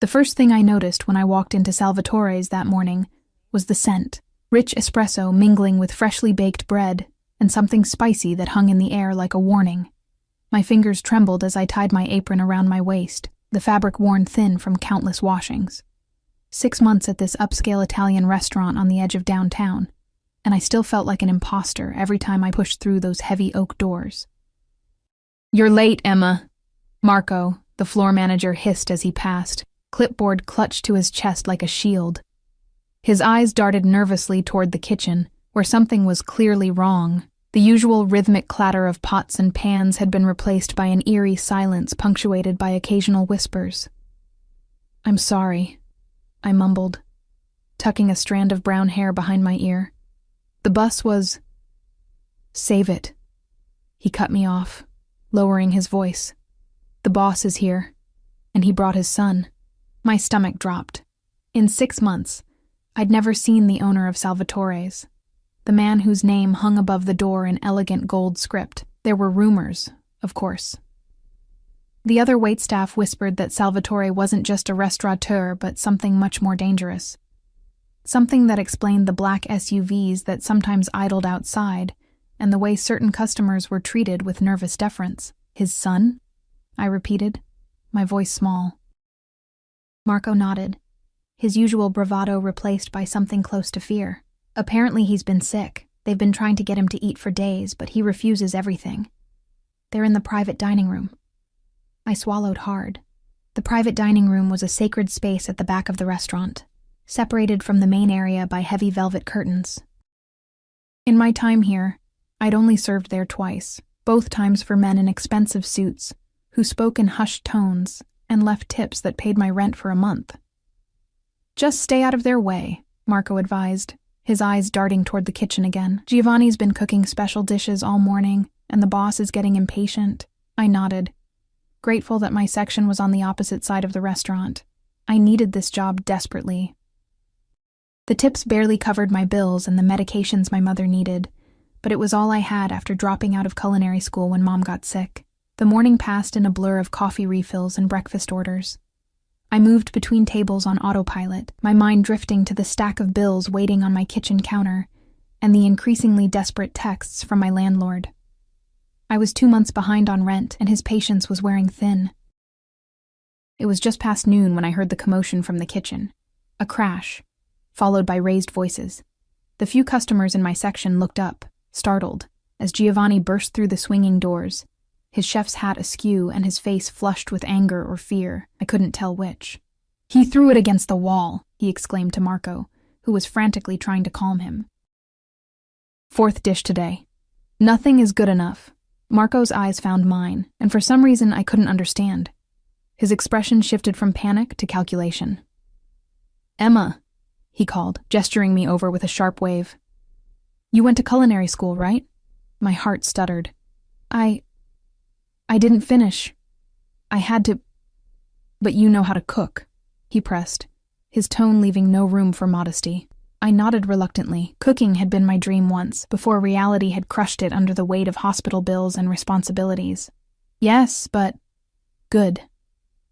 The first thing I noticed when I walked into Salvatore's that morning was the scent, rich espresso mingling with freshly baked bread and something spicy that hung in the air like a warning. My fingers trembled as I tied my apron around my waist, the fabric worn thin from countless washings. 6 months at this upscale Italian restaurant on the edge of downtown, and I still felt like an imposter every time I pushed through those heavy oak doors. "You're late, Emma," Marco, the floor manager, hissed as he passed, clipboard clutched to his chest like a shield. His eyes darted nervously toward the kitchen, where something was clearly wrong. The usual rhythmic clatter of pots and pans had been replaced by an eerie silence punctuated by occasional whispers. "I'm sorry," I mumbled, tucking a strand of brown hair behind my ear. "The bus was—" "Save it." He cut me off, lowering his voice. "The boss is here," and he brought his son. My stomach dropped. In 6 months, I'd never seen the owner of Salvatore's, the man whose name hung above the door in elegant gold script. There were rumors, of course. The other waitstaff whispered that Salvatore wasn't just a restaurateur, but something much more dangerous. Something that explained the black SUVs that sometimes idled outside, and the way certain customers were treated with nervous deference. "His son?" I repeated, my voice small. Marco nodded, his usual bravado replaced by something close to fear. "Apparently he's been sick. They've been trying to get him to eat for days, but he refuses everything. They're in the private dining room." I swallowed hard. The private dining room was a sacred space at the back of the restaurant, separated from the main area by heavy velvet curtains. In my time here, I'd only served there twice, both times for men in expensive suits, who spoke in hushed tones and left tips that paid my rent for a month. "Just stay out of their way," Marco advised, his eyes darting toward the kitchen again. "Giovanni's been cooking special dishes all morning, and the boss is getting impatient." I nodded, grateful that my section was on the opposite side of the restaurant. I needed this job desperately. The tips barely covered my bills and the medications my mother needed, but it was all I had after dropping out of culinary school when Mom got sick. The morning passed in a blur of coffee refills and breakfast orders. I moved between tables on autopilot, my mind drifting to the stack of bills waiting on my kitchen counter and the increasingly desperate texts from my landlord. I was 2 months behind on rent, and his patience was wearing thin. It was just past noon when I heard the commotion from the kitchen. A crash, followed by raised voices. The few customers in my section looked up, startled, as Giovanni burst through the swinging doors, his chef's hat askew and his face flushed with anger or fear. I couldn't tell which. "He threw it against the wall," he exclaimed to Marco, who was frantically trying to calm him. "4th dish today. Nothing is good enough." Marco's eyes found mine, and for some reason I couldn't understand. His expression shifted from panic to calculation. "Emma," he called, gesturing me over with a sharp wave. "You went to culinary school, right?" My heart stuttered. I didn't finish. I had to. "But you know how to cook," he pressed, his tone leaving no room for modesty. I nodded reluctantly. Cooking had been my dream once, before reality had crushed it under the weight of hospital bills and responsibilities. "Yes, but—" "Good,"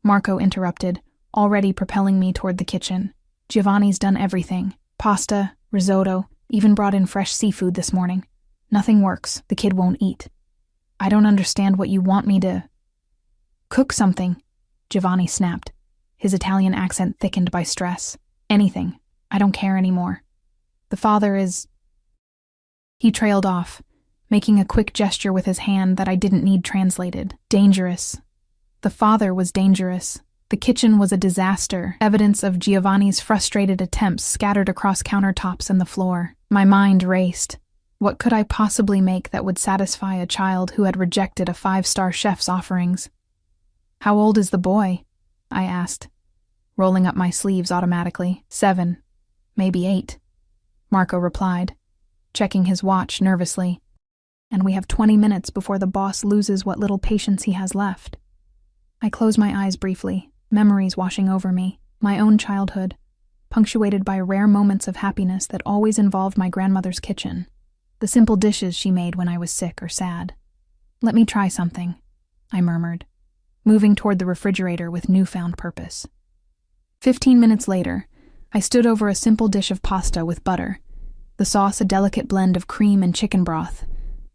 Marco interrupted, already propelling me toward the kitchen. "Giovanni's done everything. Pasta, risotto, even brought in fresh seafood this morning. Nothing works. The kid won't eat." "I don't understand what you want me to—" "Cook something," Giovanni snapped, his Italian accent thickened by stress. "Anything. I don't care anymore. The father is—" He trailed off, making a quick gesture with his hand that I didn't need translated. "Dangerous. The father was dangerous. The kitchen was a disaster, evidence of Giovanni's frustrated attempts scattered across countertops and the floor. My mind raced. What could I possibly make that would satisfy a child who had rejected a 5-star chef's offerings? "How old is the boy?" I asked, rolling up my sleeves automatically. 7, maybe 8, Marco replied, checking his watch nervously. "And we have 20 minutes before the boss loses what little patience he has left." I closed my eyes briefly, memories washing over me, my own childhood, punctuated by rare moments of happiness that always involved my grandmother's kitchen. The simple dishes she made when I was sick or sad. "Let me try something," I murmured, moving toward the refrigerator with newfound purpose. 15 minutes later, I stood over a simple dish of pasta with butter, the sauce a delicate blend of cream and chicken broth,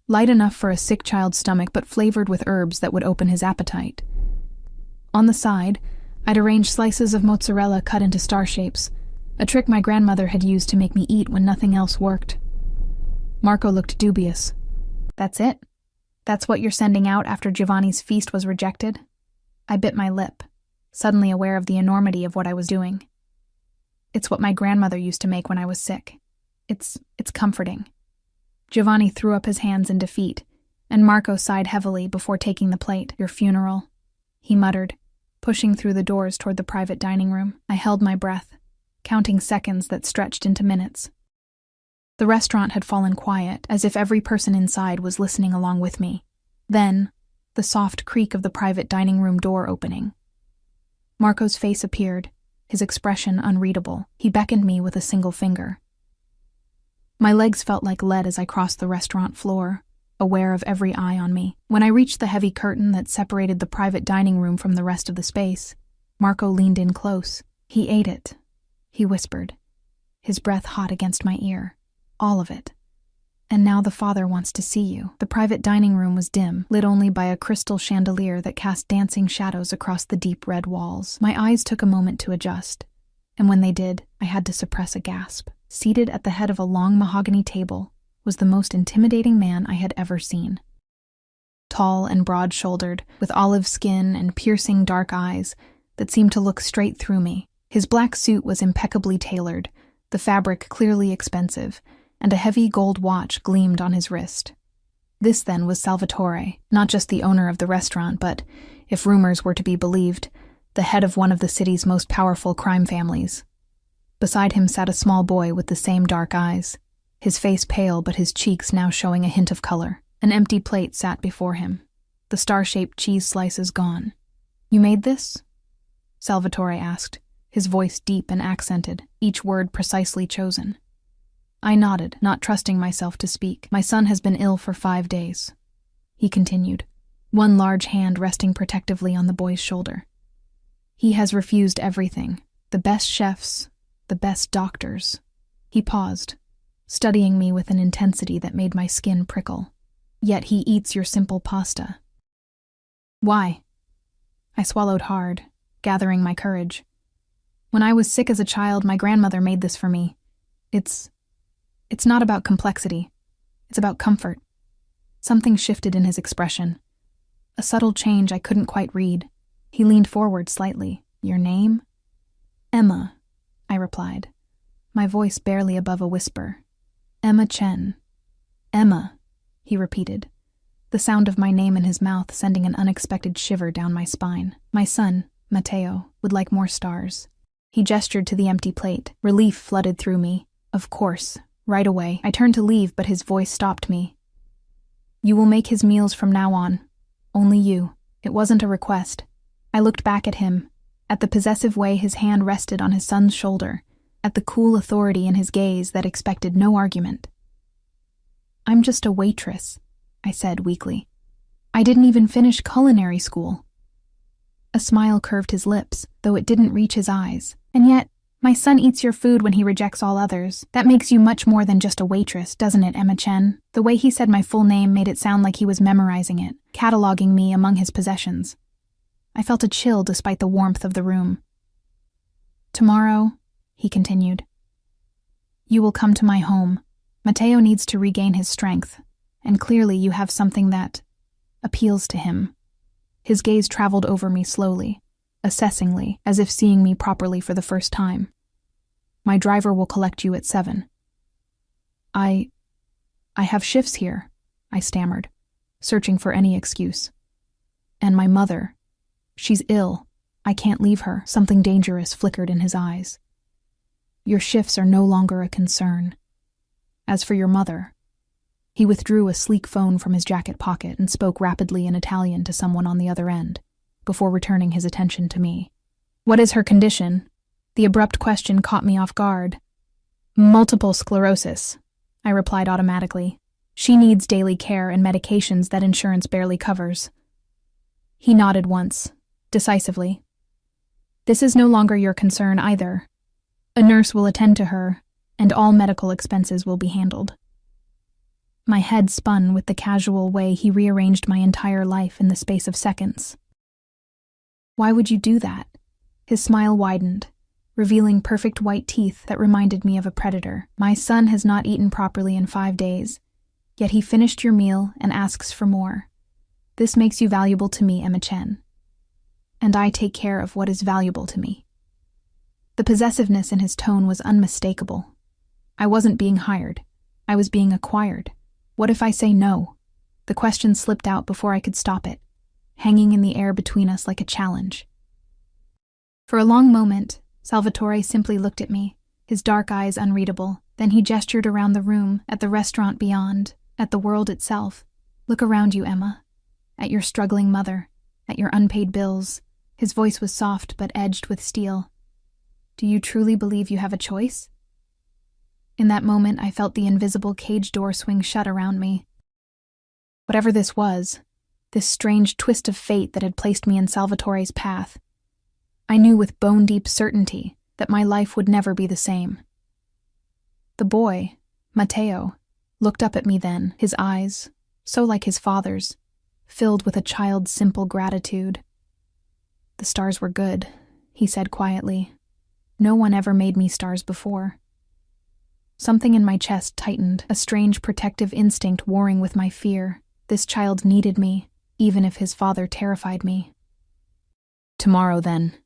light enough for a sick child's stomach but flavored with herbs that would open his appetite. On the side, I'd arranged slices of mozzarella cut into star shapes, a trick my grandmother had used to make me eat when nothing else worked. Marco looked dubious. "That's it? That's what you're sending out after Giovanni's feast was rejected?" I bit my lip, suddenly aware of the enormity of what I was doing. "It's what my grandmother used to make when I was sick. It's comforting." Giovanni threw up his hands in defeat, and Marco sighed heavily before taking the plate. "Your funeral," he muttered, pushing through the doors toward the private dining room. I held my breath, counting seconds that stretched into minutes. The restaurant had fallen quiet, as if every person inside was listening along with me. Then, the soft creak of the private dining room door opening. Marco's face appeared, his expression unreadable. He beckoned me with a single finger. My legs felt like lead as I crossed the restaurant floor, aware of every eye on me. When I reached the heavy curtain that separated the private dining room from the rest of the space, Marco leaned in close. "He ate it," he whispered, his breath hot against my ear. "All of it. And now the father wants to see you." The private dining room was dim, lit only by a crystal chandelier that cast dancing shadows across the deep red walls. My eyes took a moment to adjust, and when they did, I had to suppress a gasp. Seated at the head of a long mahogany table was the most intimidating man I had ever seen. Tall and broad-shouldered, with olive skin and piercing dark eyes that seemed to look straight through me. His black suit was impeccably tailored, the fabric clearly expensive, and a heavy gold watch gleamed on his wrist. This, then, was Salvatore, not just the owner of the restaurant, but, if rumors were to be believed, the head of one of the city's most powerful crime families. Beside him sat a small boy with the same dark eyes, his face pale but his cheeks now showing a hint of color. An empty plate sat before him, the star-shaped cheese slices gone. "You made this?" Salvatore asked, his voice deep and accented, each word precisely chosen. I nodded, not trusting myself to speak. "My son has been ill for 5 days," he continued, one large hand resting protectively on the boy's shoulder. "He has refused everything, the best chefs, the best doctors." He paused, studying me with an intensity that made my skin prickle. "Yet he eats your simple pasta." "Why?" I swallowed hard, gathering my courage. "When I was sick as a child, my grandmother made this for me. It's not about complexity. It's about comfort." Something shifted in his expression. A subtle change I couldn't quite read. He leaned forward slightly. "Your name?" "Emma," I replied, my voice barely above a whisper. "Emma Chen." "Emma," he repeated, the sound of my name in his mouth sending an unexpected shiver down my spine. "My son, Matteo, would like more stars." He gestured to the empty plate. Relief flooded through me. Of course, right away. I turned to leave, but his voice stopped me. "You will make his meals from now on. Only you." It wasn't a request. I looked back at him, at the possessive way his hand rested on his son's shoulder, at the cool authority in his gaze that expected no argument. "I'm just a waitress," I said weakly. "I didn't even finish culinary school." A smile curved his lips, though it didn't reach his eyes. "And yet, my son eats your food when he rejects all others. That makes you much more than just a waitress, doesn't it, Emma Chen?" The way he said my full name made it sound like he was memorizing it, cataloging me among his possessions. I felt a chill despite the warmth of the room. "Tomorrow," he continued, "you will come to my home. Matteo needs to regain his strength, and clearly you have something that appeals to him." His gaze traveled over me slowly, assessingly, as if seeing me properly for the first time. "My driver will collect you at 7. I have shifts here," I stammered, searching for any excuse. "And my mother. She's ill. I can't leave her." Something dangerous flickered in his eyes. "Your shifts are no longer a concern. As for your mother..." He withdrew a sleek phone from his jacket pocket and spoke rapidly in Italian to someone on the other end, before returning his attention to me. "What is her condition?" The abrupt question caught me off guard. "Multiple sclerosis," I replied automatically. "She needs daily care and medications that insurance barely covers." He nodded once, decisively. This is no longer your concern either. A nurse will attend to her, and all medical expenses will be handled. My head spun with the casual way he rearranged my entire life in the space of seconds. Why would you do that? His smile widened, revealing perfect white teeth that reminded me of a predator. My son has not eaten properly in 5 days, yet he finished your meal and asks for more. This makes you valuable to me, Emma Chen. And I take care of what is valuable to me. The possessiveness in his tone was unmistakable. I wasn't being hired. I was being acquired. What if I say no? The question slipped out before I could stop it, hanging in the air between us like a challenge. For a long moment, Salvatore simply looked at me, his dark eyes unreadable. Then he gestured around the room, at the restaurant beyond, at the world itself. Look around you, Emma. At your struggling mother, at your unpaid bills. His voice was soft but edged with steel. Do you truly believe you have a choice? In that moment, I felt the invisible cage door swing shut around me. Whatever this was, this strange twist of fate that had placed me in Salvatore's path, I knew with bone-deep certainty that my life would never be the same. The boy, Matteo, looked up at me then, his eyes, so like his father's, filled with a child's simple gratitude. The stars were good, he said quietly. No one ever made me stars before. Something in my chest tightened, a strange protective instinct warring with my fear. This child needed me, even if his father terrified me. Tomorrow, then,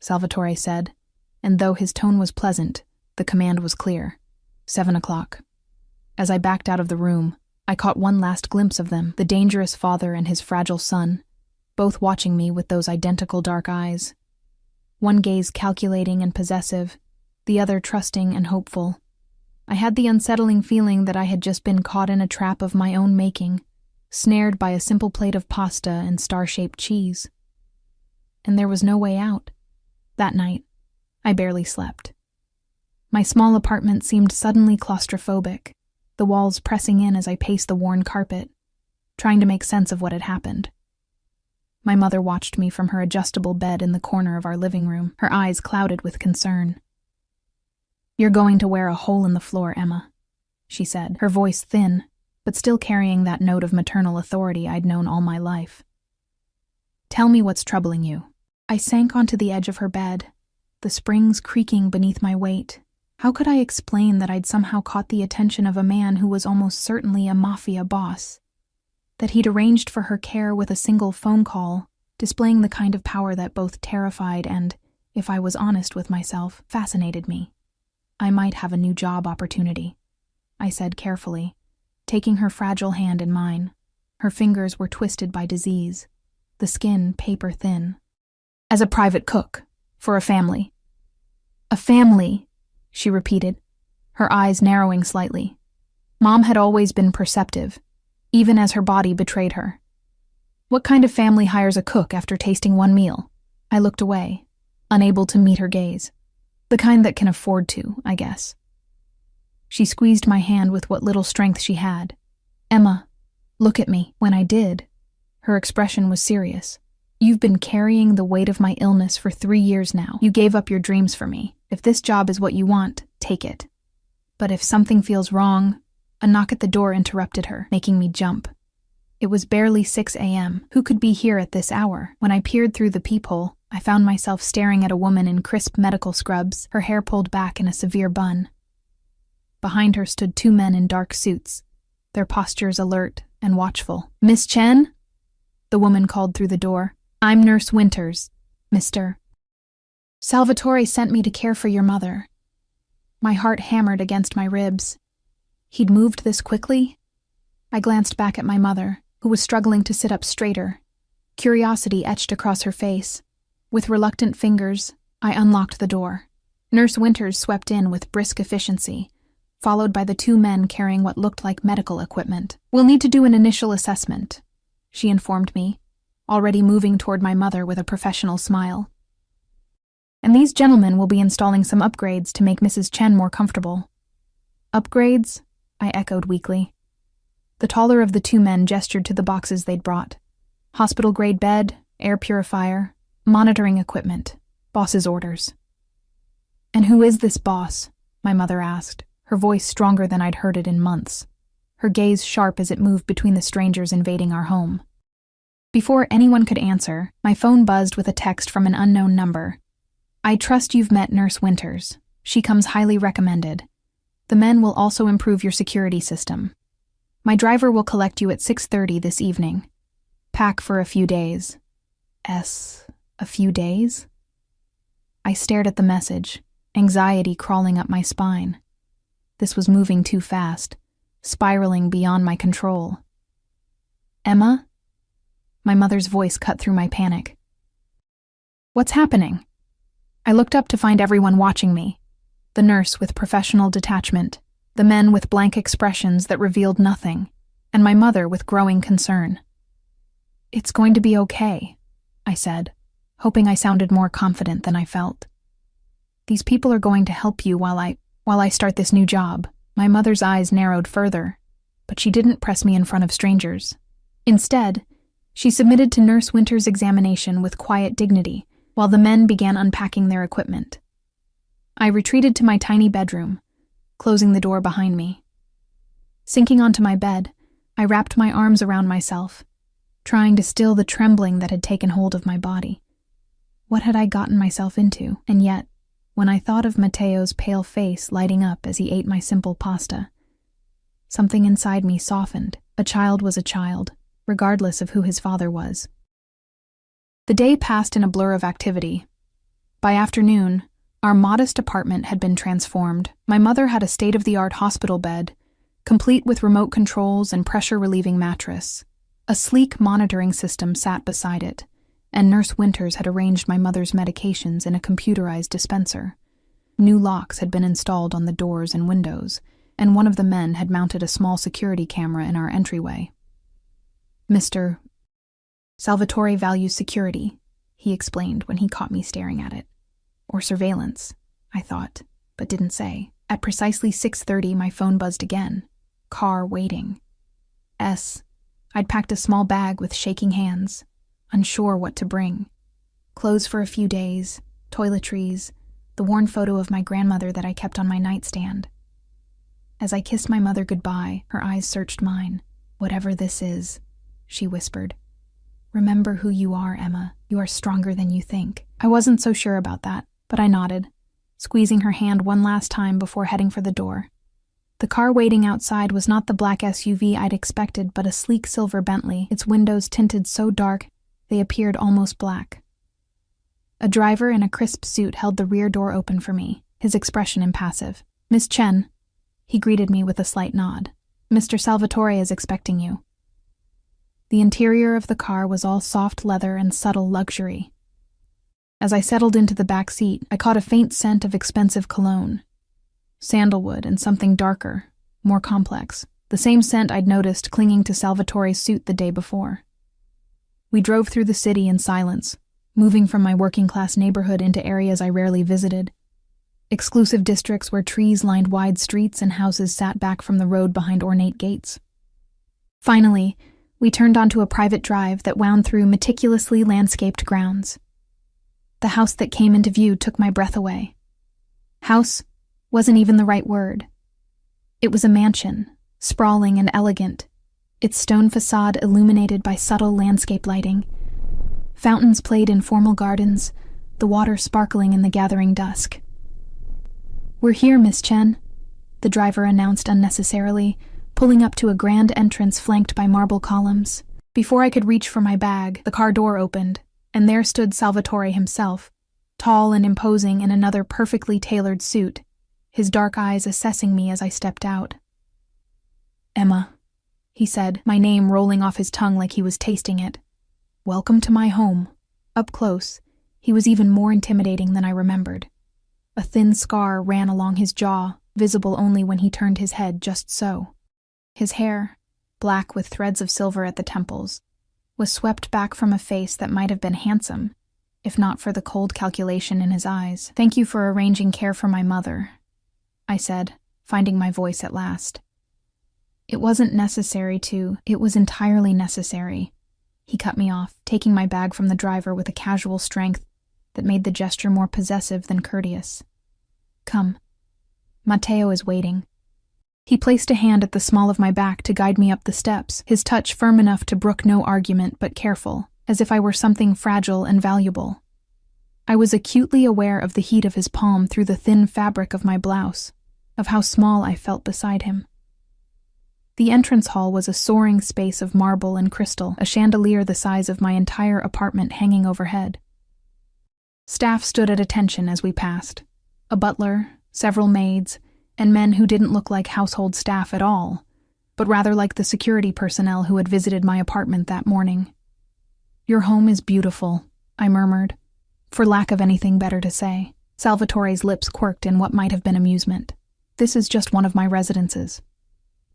Salvatore said, and though his tone was pleasant, the command was clear. 7 o'clock. As I backed out of the room, I caught one last glimpse of them, the dangerous father and his fragile son, both watching me with those identical dark eyes. One gaze calculating and possessive, the other trusting and hopeful. I had the unsettling feeling that I had just been caught in a trap of my own making, snared by a simple plate of pasta and star-shaped cheese. And there was no way out. That night, I barely slept. My small apartment seemed suddenly claustrophobic, the walls pressing in as I paced the worn carpet, trying to make sense of what had happened. My mother watched me from her adjustable bed in the corner of our living room, her eyes clouded with concern. You're going to wear a hole in the floor, Emma, she said, her voice thin, but still carrying that note of maternal authority I'd known all my life. Tell me what's troubling you. I sank onto the edge of her bed, the springs creaking beneath my weight. How could I explain that I'd somehow caught the attention of a man who was almost certainly a Mafia boss? That he'd arranged for her care with a single phone call, displaying the kind of power that both terrified and, if I was honest with myself, fascinated me. I might have a new job opportunity, I said carefully, taking her fragile hand in mine. Her fingers were twisted by disease, the skin paper thin. As a private cook, for a family. A family, she repeated, her eyes narrowing slightly. Mom had always been perceptive, even as her body betrayed her. What kind of family hires a cook after tasting one meal? I looked away, unable to meet her gaze. The kind that can afford to, I guess. She squeezed my hand with what little strength she had. Emma, look at me. When I did, her expression was serious. You've been carrying the weight of my illness for 3 years now. You gave up your dreams for me. If this job is what you want, take it. But if something feels wrong, a knock at the door interrupted her, making me jump. It was barely 6 a.m. Who could be here at this hour? When I peered through the peephole, I found myself staring at a woman in crisp medical scrubs, her hair pulled back in a severe bun. Behind her stood 2 men in dark suits, their postures alert and watchful. Miss Chen? The woman called through the door. I'm Nurse Winters, Mr. Salvatore sent me to care for your mother. My heart hammered against my ribs. He'd moved this quickly? I glanced back at my mother, who was struggling to sit up straighter. Curiosity etched across her face. With reluctant fingers, I unlocked the door. Nurse Winters swept in with brisk efficiency, followed by the 2 men carrying what looked like medical equipment. We'll need to do an initial assessment, she informed me, already moving toward my mother with a professional smile. And these gentlemen will be installing some upgrades to make Mrs. Chen more comfortable. Upgrades? I echoed weakly. The taller of the 2 men gestured to the boxes they'd brought. Hospital-grade bed, air purifier, monitoring equipment. Boss's orders. And who is this boss? My mother asked, her voice stronger than I'd heard it in months, her gaze sharp as it moved between the strangers invading our home. Before anyone could answer, my phone buzzed with a text from an unknown number. I trust you've met Nurse Winters. She comes highly recommended. The men will also improve your security system. My driver will collect you at 6:30 this evening. Pack for a few days. A few days? I stared at the message, anxiety crawling up my spine. This was moving too fast, spiraling beyond my control. Emma? My mother's voice cut through my panic. What's happening? I looked up to find everyone watching me. The nurse with professional detachment, the men with blank expressions that revealed nothing, and my mother with growing concern. It's going to be okay, I said, hoping I sounded more confident than I felt. These people are going to help you while I start this new job. My mother's eyes narrowed further, but she didn't press me in front of strangers. Instead, she submitted to Nurse Winter's examination with quiet dignity, while the men began unpacking their equipment. I retreated to my tiny bedroom, closing the door behind me. Sinking onto my bed, I wrapped my arms around myself, trying to still the trembling that had taken hold of my body. What had I gotten myself into? And yet, when I thought of Matteo's pale face lighting up as he ate my simple pasta, something inside me softened. A child was a child, regardless of who his father was. The day passed in a blur of activity. By afternoon, our modest apartment had been transformed. My mother had a state-of-the-art hospital bed, complete with remote controls and pressure-relieving mattress. A sleek monitoring system sat beside it, and Nurse Winters had arranged my mother's medications in a computerized dispenser. New locks had been installed on the doors and windows, and one of the men had mounted a small security camera in our entryway. Mr. Salvatore values security, he explained when he caught me staring at it. Or surveillance, I thought, but didn't say. At precisely 6:30, my phone buzzed again. Car waiting. I'd packed a small bag with shaking hands, unsure what to bring. Clothes for a few days, toiletries, the worn photo of my grandmother that I kept on my nightstand. As I kissed my mother goodbye, her eyes searched mine. Whatever this is, she whispered. Remember who you are, Emma. You are stronger than you think. I wasn't so sure about that, but I nodded, squeezing her hand one last time before heading for the door. The car waiting outside was not the black SUV I'd expected, but a sleek silver Bentley, its windows tinted so dark they appeared almost black. A driver in a crisp suit held the rear door open for me, his expression impassive. Miss Chen, he greeted me with a slight nod. Mr. Salvatore is expecting you. The interior of the car was all soft leather and subtle luxury. As I settled into the back seat, I caught a faint scent of expensive cologne. Sandalwood and something darker, more complex. The same scent I'd noticed clinging to Salvatore's suit the day before. We drove through the city in silence, moving from my working-class neighborhood into areas I rarely visited. Exclusive districts where trees lined wide streets and houses sat back from the road behind ornate gates. Finally, we turned onto a private drive that wound through meticulously landscaped grounds. The house that came into view took my breath away. House wasn't even the right word. It was a mansion, sprawling and elegant, its stone facade illuminated by subtle landscape lighting. Fountains played in formal gardens, the water sparkling in the gathering dusk. We're here, Miss Chen, the driver announced unnecessarily, pulling up to a grand entrance flanked by marble columns. Before I could reach for my bag, the car door opened, and there stood Salvatore himself, tall and imposing in another perfectly tailored suit, his dark eyes assessing me as I stepped out. Emma, he said, my name rolling off his tongue like he was tasting it. Welcome to my home. Up close, he was even more intimidating than I remembered. A thin scar ran along his jaw, visible only when he turned his head just so. His hair, black with threads of silver at the temples, was swept back from a face that might have been handsome, if not for the cold calculation in his eyes. Thank you for arranging care for my mother, I said, finding my voice at last. It wasn't necessary to, it was entirely necessary. He cut me off, taking my bag from the driver with a casual strength that made the gesture more possessive than courteous. "Come. Matteo is waiting." He placed a hand at the small of my back to guide me up the steps, his touch firm enough to brook no argument but careful, as if I were something fragile and valuable. I was acutely aware of the heat of his palm through the thin fabric of my blouse, of how small I felt beside him. The entrance hall was a soaring space of marble and crystal, a chandelier the size of my entire apartment hanging overhead. Staff stood at attention as we passed. A butler, several maids, and men who didn't look like household staff at all, but rather like the security personnel who had visited my apartment that morning. "Your home is beautiful," I murmured, for lack of anything better to say. Salvatore's lips quirked in what might have been amusement. "This is just one of my residences.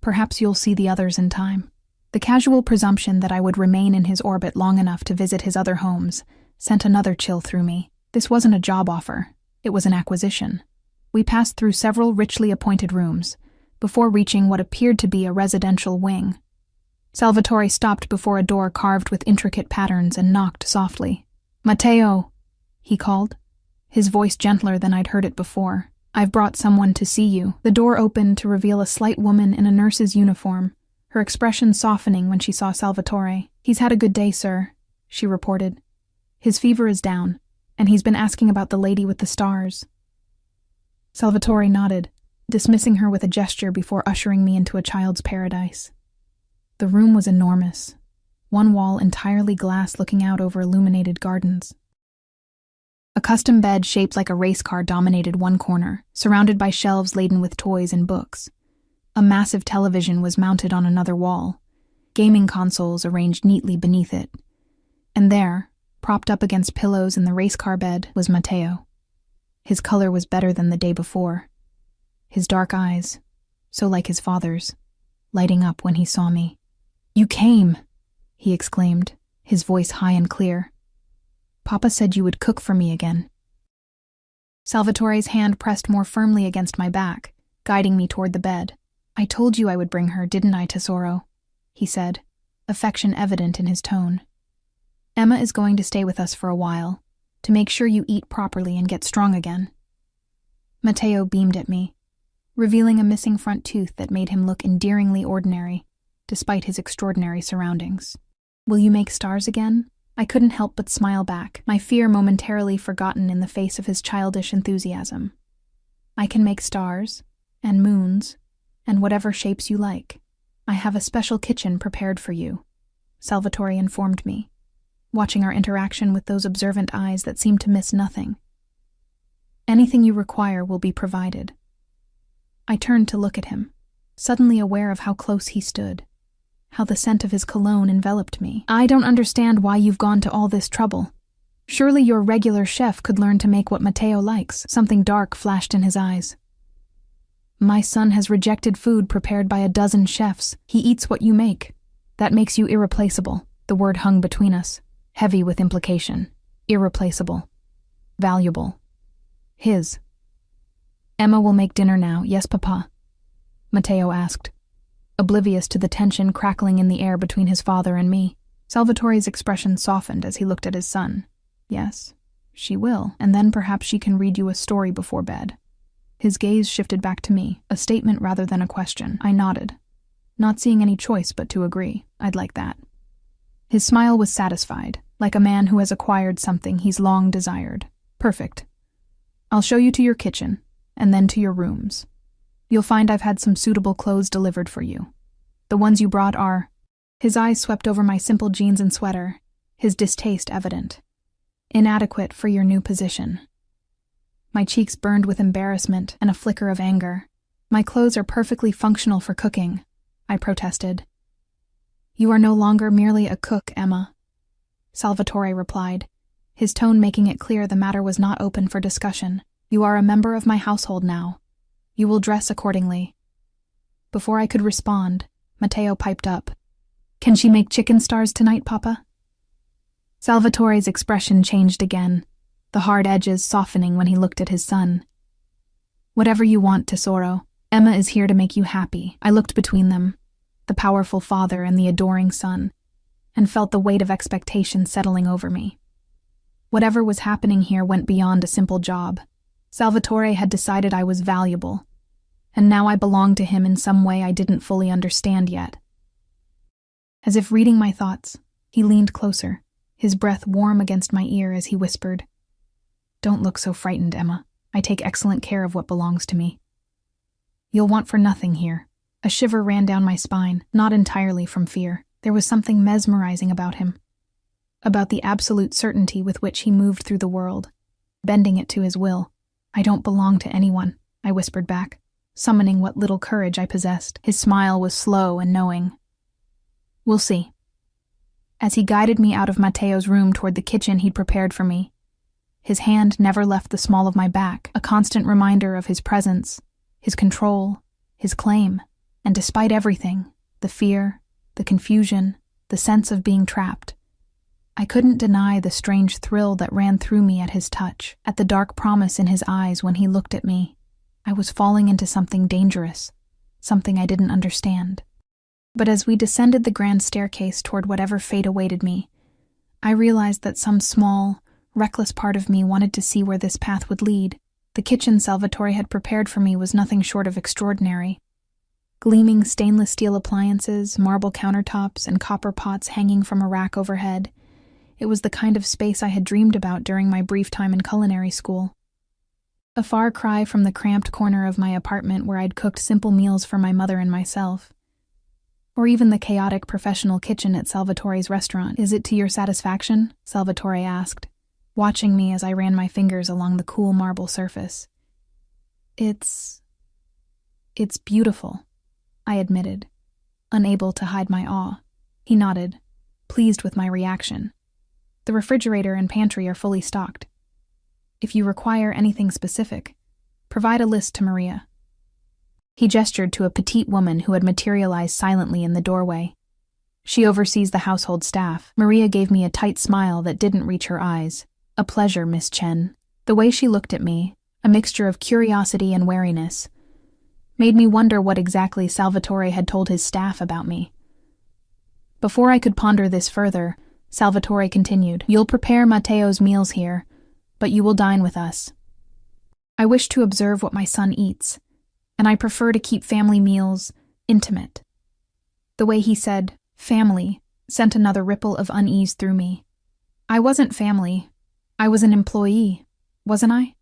Perhaps you'll see the others in time." The casual presumption that I would remain in his orbit long enough to visit his other homes sent another chill through me. This wasn't a job offer. It was an acquisition. We passed through several richly appointed rooms, before reaching what appeared to be a residential wing. Salvatore stopped before a door carved with intricate patterns and knocked softly. "Matteo," he called, his voice gentler than I'd heard it before. "I've brought someone to see you." The door opened to reveal a slight woman in a nurse's uniform, her expression softening when she saw Salvatore. "He's had a good day, sir," she reported. "His fever is down, and he's been asking about the lady with the stars." Salvatore nodded, dismissing her with a gesture before ushering me into a child's paradise. The room was enormous, one wall entirely glass looking out over illuminated gardens. A custom bed shaped like a race car dominated one corner, surrounded by shelves laden with toys and books. A massive television was mounted on another wall, gaming consoles arranged neatly beneath it. And there, propped up against pillows in the race car bed, was Matteo. His color was better than the day before. His dark eyes, so like his father's, lighting up when he saw me. "You came!" he exclaimed, his voice high and clear. "Papa said you would cook for me again." Salvatore's hand pressed more firmly against my back, guiding me toward the bed. "I told you I would bring her, didn't I, tesoro?" he said, affection evident in his tone. "Emma is going to stay with us for a while, to make sure you eat properly and get strong again." Matteo beamed at me, revealing a missing front tooth that made him look endearingly ordinary, despite his extraordinary surroundings. "Will you make stars again?" I couldn't help but smile back, my fear momentarily forgotten in the face of his childish enthusiasm. "I can make stars, and moons, and whatever shapes you like. I have a special kitchen prepared for you," Salvatore informed me, watching our interaction with those observant eyes that seemed to miss nothing. "Anything you require will be provided." I turned to look at him, suddenly aware of how close he stood, how the scent of his cologne enveloped me. "I don't understand why you've gone to all this trouble. Surely your regular chef could learn to make what Matteo likes." Something dark flashed in his eyes. "My son has rejected food prepared by a dozen chefs. He eats what you make. That makes you irreplaceable." The word hung between us, heavy with implication. Irreplaceable. Valuable. His. "Emma will make dinner now, yes, Papa?" Matteo asked, oblivious to the tension crackling in the air between his father and me. Salvatore's expression softened as he looked at his son. "Yes, she will, and then perhaps she can read you a story before bed." His gaze shifted back to me, a statement rather than a question. I nodded, not seeing any choice but to agree. I'd like that. His smile was satisfied, like a man who has acquired something he's long desired. "Perfect. I'll show you to your kitchen, and then to your rooms. You'll find I've had some suitable clothes delivered for you. The ones you brought are—" His eyes swept over my simple jeans and sweater, his distaste evident. "Inadequate for your new position." My cheeks burned with embarrassment and a flicker of anger. "My clothes are perfectly functional for cooking," I protested. "You are no longer merely a cook, Emma," Salvatore replied, his tone making it clear the matter was not open for discussion. "You are a member of my household now. You will dress accordingly." Before I could respond, Matteo piped up. "Can she make chicken stars tonight, Papa?" Salvatore's expression changed again, the hard edges softening when he looked at his son. "Whatever you want, tesoro. Emma is here to make you happy." I looked between them, the powerful father and the adoring son, and felt the weight of expectation settling over me. Whatever was happening here went beyond a simple job. Salvatore had decided I was valuable, and now I belonged to him in some way I didn't fully understand yet. As if reading my thoughts, he leaned closer, his breath warm against my ear as he whispered, "Don't look so frightened, Emma. I take excellent care of what belongs to me. You'll want for nothing here." A shiver ran down my spine, not entirely from fear. There was something mesmerizing about him, about the absolute certainty with which he moved through the world, bending it to his will. "I don't belong to anyone," I whispered back, summoning what little courage I possessed. His smile was slow and knowing. "We'll see." As he guided me out of Matteo's room toward the kitchen he'd prepared for me, his hand never left the small of my back, a constant reminder of his presence, his control, his claim. And despite everything, the fear, the confusion, the sense of being trapped, I couldn't deny the strange thrill that ran through me at his touch, at the dark promise in his eyes when he looked at me. I was falling into something dangerous, something I didn't understand. But as we descended the grand staircase toward whatever fate awaited me, I realized that some small, reckless part of me wanted to see where this path would lead. The kitchen Salvatore had prepared for me was nothing short of extraordinary. Gleaming stainless steel appliances, marble countertops, and copper pots hanging from a rack overhead. It was the kind of space I had dreamed about during my brief time in culinary school. A far cry from the cramped corner of my apartment where I'd cooked simple meals for my mother and myself. Or even the chaotic professional kitchen at Salvatore's restaurant. "Is it to your satisfaction?" Salvatore asked, watching me as I ran my fingers along the cool marble surface. It's beautiful," I admitted, unable to hide my awe. He nodded, pleased with my reaction. "The refrigerator and pantry are fully stocked. If you require anything specific, provide a list to Maria." He gestured to a petite woman who had materialized silently in the doorway. "She oversees the household staff." Maria gave me a tight smile that didn't reach her eyes. "A pleasure, Miss Chen." The way she looked at me, a mixture of curiosity and wariness, made me wonder what exactly Salvatore had told his staff about me. Before I could ponder this further, Salvatore continued, "You'll prepare Matteo's meals here, but you will dine with us. I wish to observe what my son eats, and I prefer to keep family meals intimate." The way he said, "family," sent another ripple of unease through me. I wasn't family. I was an employee, wasn't I?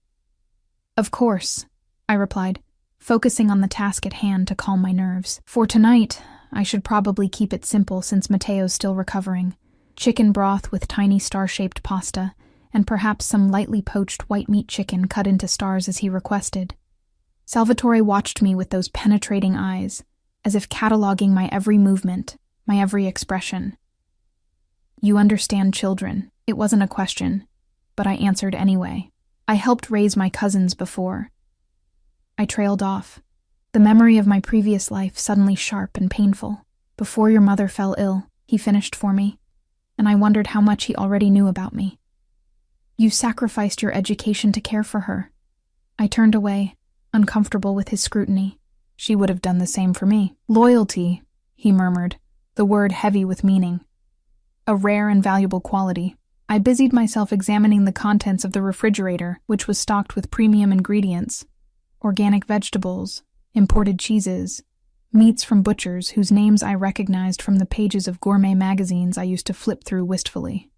"Of course," I replied, focusing on the task at hand to calm my nerves. "For tonight, I should probably keep it simple since Matteo's still recovering. Chicken broth with tiny star-shaped pasta, and perhaps some lightly poached white meat chicken cut into stars as he requested." Salvatore watched me with those penetrating eyes, as if cataloging my every movement, my every expression. "You understand children." It wasn't a question, but I answered anyway. "I helped raise my cousins before." I trailed off, the memory of my previous life suddenly sharp and painful. "Before your mother fell ill," he finished for me, and I wondered how much he already knew about me. "You sacrificed your education to care for her." I turned away, uncomfortable with his scrutiny. "She would have done the same for me." "Loyalty," he murmured, the word heavy with meaning. "A rare and valuable quality." I busied myself examining the contents of the refrigerator, which was stocked with premium ingredients. Organic vegetables, imported cheeses, meats from butchers whose names I recognized from the pages of gourmet magazines I used to flip through wistfully.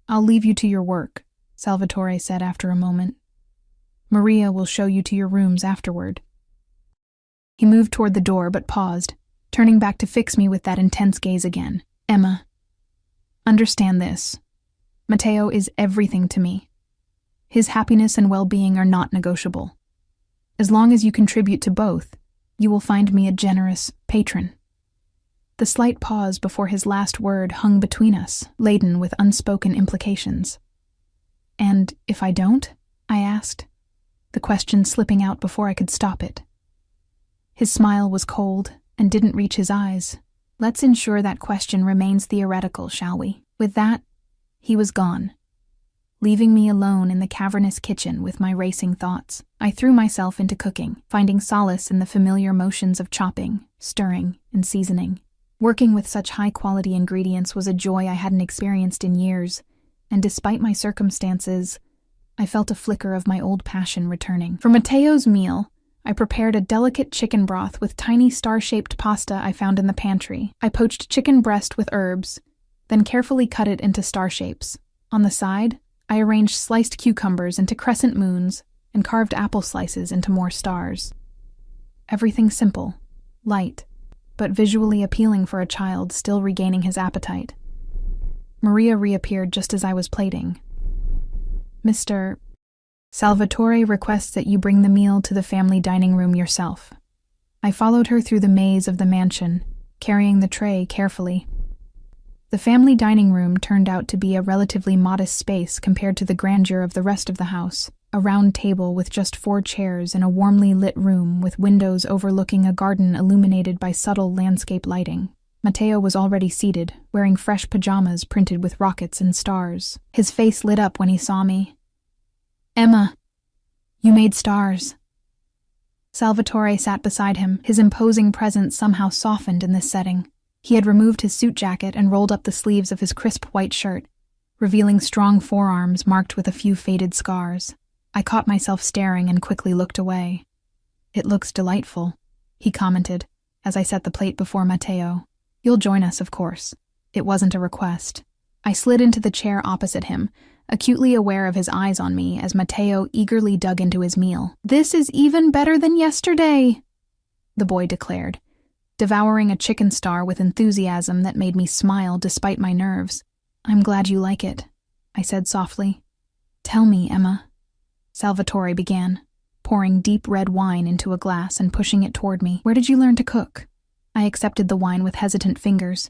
"I'll leave you to your work," Salvatore said after a moment. "Maria will show you to your rooms afterward." He moved toward the door but paused, turning back to fix me with that intense gaze again. "Emma, understand this. Matteo is everything to me. His happiness and well-being are not negotiable. As long as you contribute to both, you will find me a generous patron." The slight pause before his last word hung between us, laden with unspoken implications. "And if I don't?" I asked, the question slipping out before I could stop it. His smile was cold and didn't reach his eyes. "Let's ensure that question remains theoretical, shall we?" With that, he was gone, leaving me alone in the cavernous kitchen with my racing thoughts. I threw myself into cooking, finding solace in the familiar motions of chopping, stirring, and seasoning. Working with such high-quality ingredients was a joy I hadn't experienced in years, and despite my circumstances, I felt a flicker of my old passion returning. For Matteo's meal, I prepared a delicate chicken broth with tiny star-shaped pasta I found in the pantry. I poached chicken breast with herbs, then carefully cut it into star shapes. On the side, I arranged sliced cucumbers into crescent moons and carved apple slices into more stars. Everything simple, light, but visually appealing for a child still regaining his appetite. Maria reappeared just as I was plating. Mr. Salvatore requests that you bring the meal to the family dining room yourself. I followed her through the maze of the mansion, carrying the tray carefully. The family dining room turned out to be a relatively modest space compared to the grandeur of the rest of the house, a round table with just 4 chairs in a warmly lit room with windows overlooking a garden illuminated by subtle landscape lighting. Matteo was already seated, wearing fresh pajamas printed with rockets and stars. His face lit up when he saw me. "Emma, you made stars." Salvatore sat beside him, his imposing presence somehow softened in this setting. He had removed his suit jacket and rolled up the sleeves of his crisp white shirt, revealing strong forearms marked with a few faded scars. I caught myself staring and quickly looked away. "It looks delightful," he commented, as I set the plate before Matteo. "You'll join us, of course." It wasn't a request. I slid into the chair opposite him, acutely aware of his eyes on me as Matteo eagerly dug into his meal. "This is even better than yesterday," the boy declared, devouring a chicken star with enthusiasm that made me smile despite my nerves. "I'm glad you like it," I said softly. "Tell me, Emma," Salvatore began, pouring deep red wine into a glass and pushing it toward me. "Where did you learn to cook?" I accepted the wine with hesitant fingers,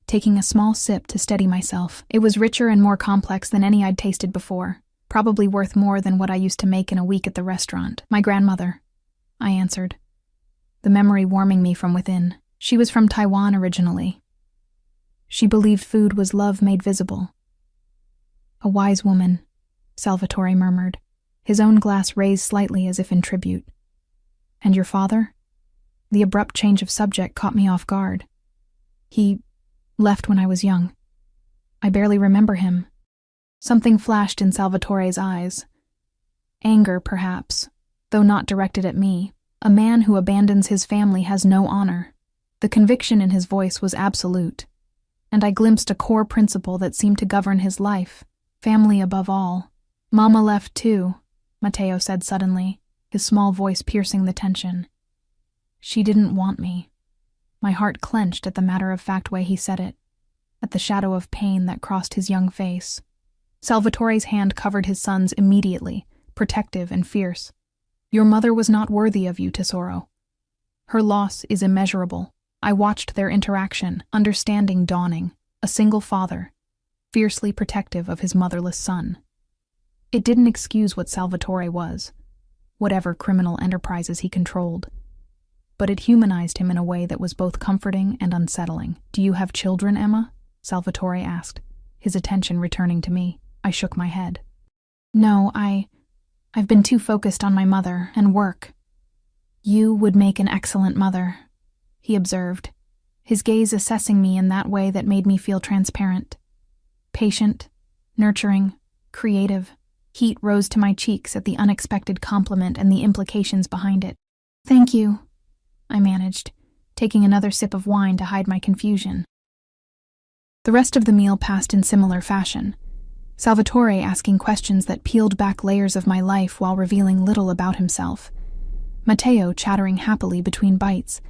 taking a small sip to steady myself. It was richer and more complex than any I'd tasted before, probably worth more than what I used to make in a week at the restaurant. "My grandmother," I answered, the memory warming me from within. She was from Taiwan originally. She believed food was love made visible. "A wise woman," Salvatore murmured, his own glass raised slightly as if in tribute. "And your father?" The abrupt change of subject caught me off guard. "He left when I was young. I barely remember him." Something flashed in Salvatore's eyes. Anger, perhaps, though not directed at me. A man who abandons his family has no honor. The conviction in his voice was absolute, and I glimpsed a core principle that seemed to govern his life: family above all. "Mama left too," Matteo said suddenly, his small voice piercing the tension. "She didn't want me." My heart clenched at the matter-of-fact way he said it, at the shadow of pain that crossed his young face. Salvatore's hand covered his son's immediately, protective and fierce. "Your mother was not worthy of you, Tesoro. Her loss is immeasurable." I watched their interaction, understanding dawning, a single father, fiercely protective of his motherless son. It didn't excuse what Salvatore was, whatever criminal enterprises he controlled, but it humanized him in a way that was both comforting and unsettling. "Do you have children, Emma?" Salvatore asked, his attention returning to me. I shook my head. "No, I've been too focused on my mother and work." "You would make an excellent mother," he observed, his gaze assessing me in that way that made me feel transparent. Patient, nurturing, creative. Heat rose to my cheeks at the unexpected compliment and the implications behind it. "Thank you," I managed, taking another sip of wine to hide my confusion. The rest of the meal passed in similar fashion, Salvatore asking questions that peeled back layers of my life while revealing little about himself, Matteo chattering happily between bites,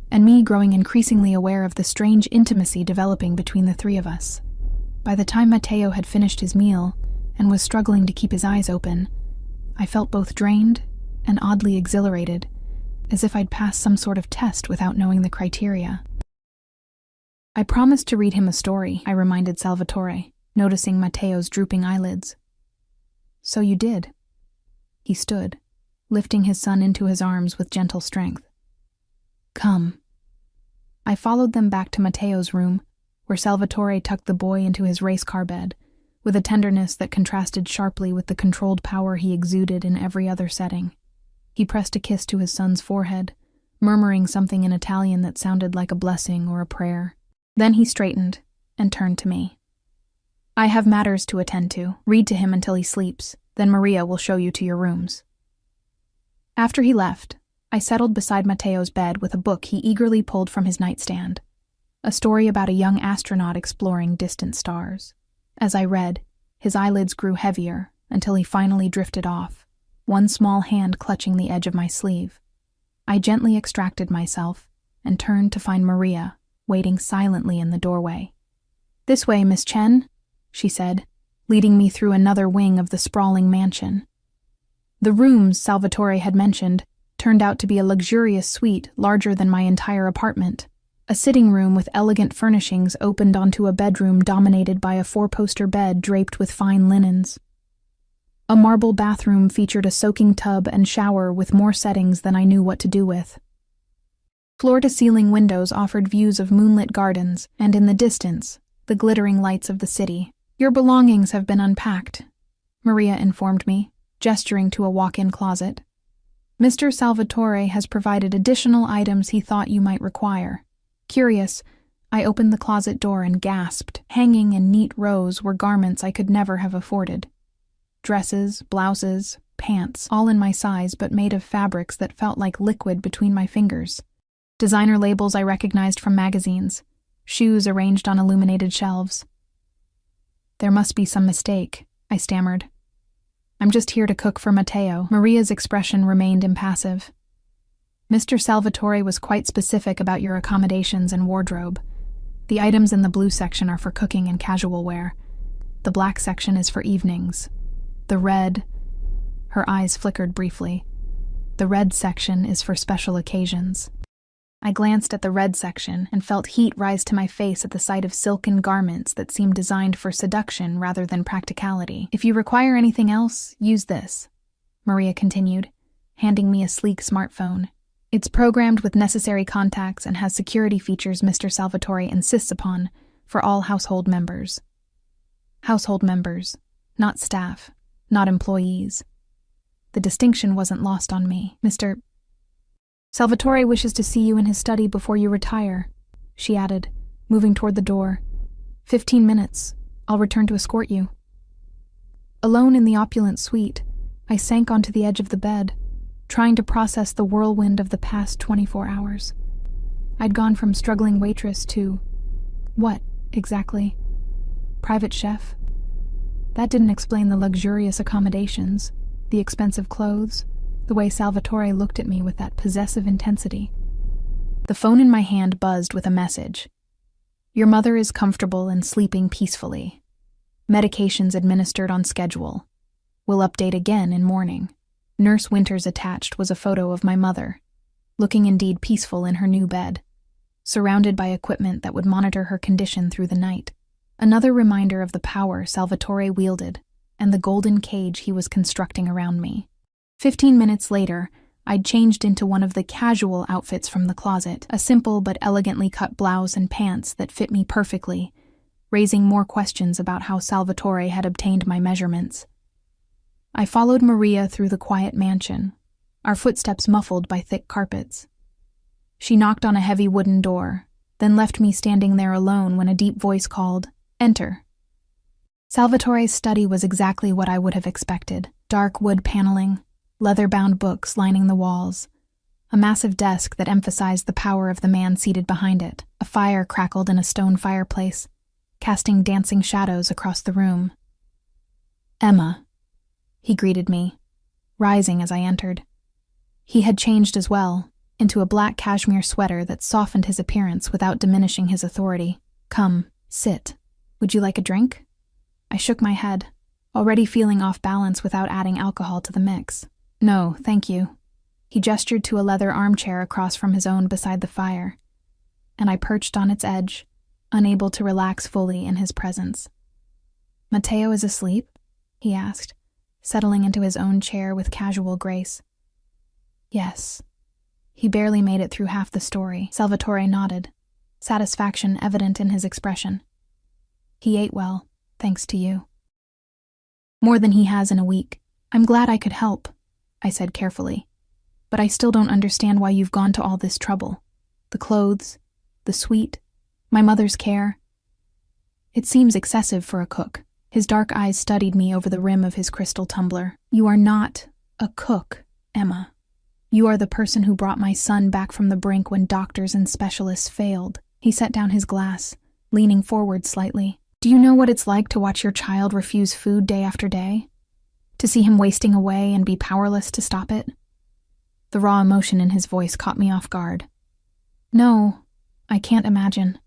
and me growing increasingly aware of the strange intimacy developing between the three of us. By the time Matteo had finished his meal and was struggling to keep his eyes open, I felt both drained and oddly exhilarated, as if I'd passed some sort of test without knowing the criteria. "I promised to read him a story," I reminded Salvatore, noticing Matteo's drooping eyelids. "So you did." He stood, lifting his son into his arms with gentle strength. "Come." I followed them back to Matteo's room, where Salvatore tucked the boy into his race car bed, with a tenderness that contrasted sharply with the controlled power he exuded in every other setting. He pressed a kiss to his son's forehead, murmuring something in Italian that sounded like a blessing or a prayer. Then he straightened and turned to me. I have matters to attend to. Read to him until he sleeps, then Maria will show you to your rooms. After he left, I settled beside Mateo's bed with a book he eagerly pulled from his nightstand. A story about a young astronaut exploring distant stars. As I read, his eyelids grew heavier until he finally drifted off, one small hand clutching the edge of my sleeve. I gently extracted myself and turned to find Maria, waiting silently in the doorway. "This way, Miss Chen," she said, leading me through another wing of the sprawling mansion. The rooms Salvatore had mentioned turned out to be a luxurious suite larger than my entire apartment. A sitting room with elegant furnishings opened onto a bedroom dominated by a four-poster bed draped with fine linens. A marble bathroom featured a soaking tub and shower with more settings than I knew what to do with. Floor-to-ceiling windows offered views of moonlit gardens and, in the distance, the glittering lights of the city. "Your belongings have been unpacked," Maria informed me, gesturing to a walk-in closet. "Mr. Salvatore has provided additional items he thought you might require." Curious, I opened the closet door and gasped. Hanging in neat rows were garments I could never have afforded. Dresses, blouses, pants, all in my size but made of fabrics that felt like liquid between my fingers. Designer labels I recognized from magazines. Shoes arranged on illuminated shelves. "There must be some mistake," I stammered. "I'm just here to cook for Matteo." Maria's expression remained impassive. "Mr. Salvatore was quite specific about your accommodations and wardrobe. The items in the blue section are for cooking and casual wear. The black section is for evenings. The red..." Her eyes flickered briefly. "The red section is for special occasions." I glanced at the red section and felt heat rise to my face at the sight of silken garments that seemed designed for seduction rather than practicality. "If you require anything else, use this," Maria continued, handing me a sleek smartphone. "It's programmed with necessary contacts and has security features Mr. Salvatore insists upon for all household members." Household members, not staff, not employees. The distinction wasn't lost on me. "Mr. Salvatore wishes to see you in his study before you retire," she added, moving toward the door. 15 minutes. I'll return to escort you." Alone in the opulent suite, I sank onto the edge of the bed, trying to process the whirlwind of the past 24 hours. I'd gone from struggling waitress to... what, exactly? Private chef? That didn't explain the luxurious accommodations, the expensive clothes, the way Salvatore looked at me with that possessive intensity. The phone in my hand buzzed with a message. "Your mother is comfortable and sleeping peacefully. Medications administered on schedule. Will update again in morning." Nurse Winters attached was a photo of my mother, looking indeed peaceful in her new bed, surrounded by equipment that would monitor her condition through the night. Another reminder of the power Salvatore wielded and the golden cage he was constructing around me. 15 minutes later, I'd changed into one of the casual outfits from the closet, a simple but elegantly cut blouse and pants that fit me perfectly, raising more questions about how Salvatore had obtained my measurements. I followed Maria through the quiet mansion, our footsteps muffled by thick carpets. She knocked on a heavy wooden door, then left me standing there alone when a deep voice called, "Enter." Salvatore's study was exactly what I would have expected. Dark wood paneling, leather-bound books lining the walls, a massive desk that emphasized the power of the man seated behind it. A fire crackled in a stone fireplace, casting dancing shadows across the room. "Emma," he greeted me, rising as I entered. He had changed as well, into a black cashmere sweater that softened his appearance without diminishing his authority. "Come, sit. Would you like a drink?" I shook my head, already feeling off balance without adding alcohol to the mix. "No, thank you." He gestured to a leather armchair across from his own beside the fire, and I perched on its edge, unable to relax fully in his presence. "Matteo is asleep?" he asked, settling into his own chair with casual grace. "Yes." He barely made it through half the story. Salvatore nodded, satisfaction evident in his expression. "He ate well, thanks to you." "More than he has in a week. I'm glad I could help," I said carefully. "But I still don't understand why you've gone to all this trouble. The clothes, the suite, my mother's care. It seems excessive for a cook." His dark eyes studied me over the rim of his crystal tumbler. "You are not a cook, Emma. You are the person who brought my son back from the brink when doctors and specialists failed." He set down his glass, leaning forward slightly. "Do you know what it's like to watch your child refuse food day after day? To see him wasting away and be powerless to stop it?" The raw emotion in his voice caught me off guard. "No, I can't imagine.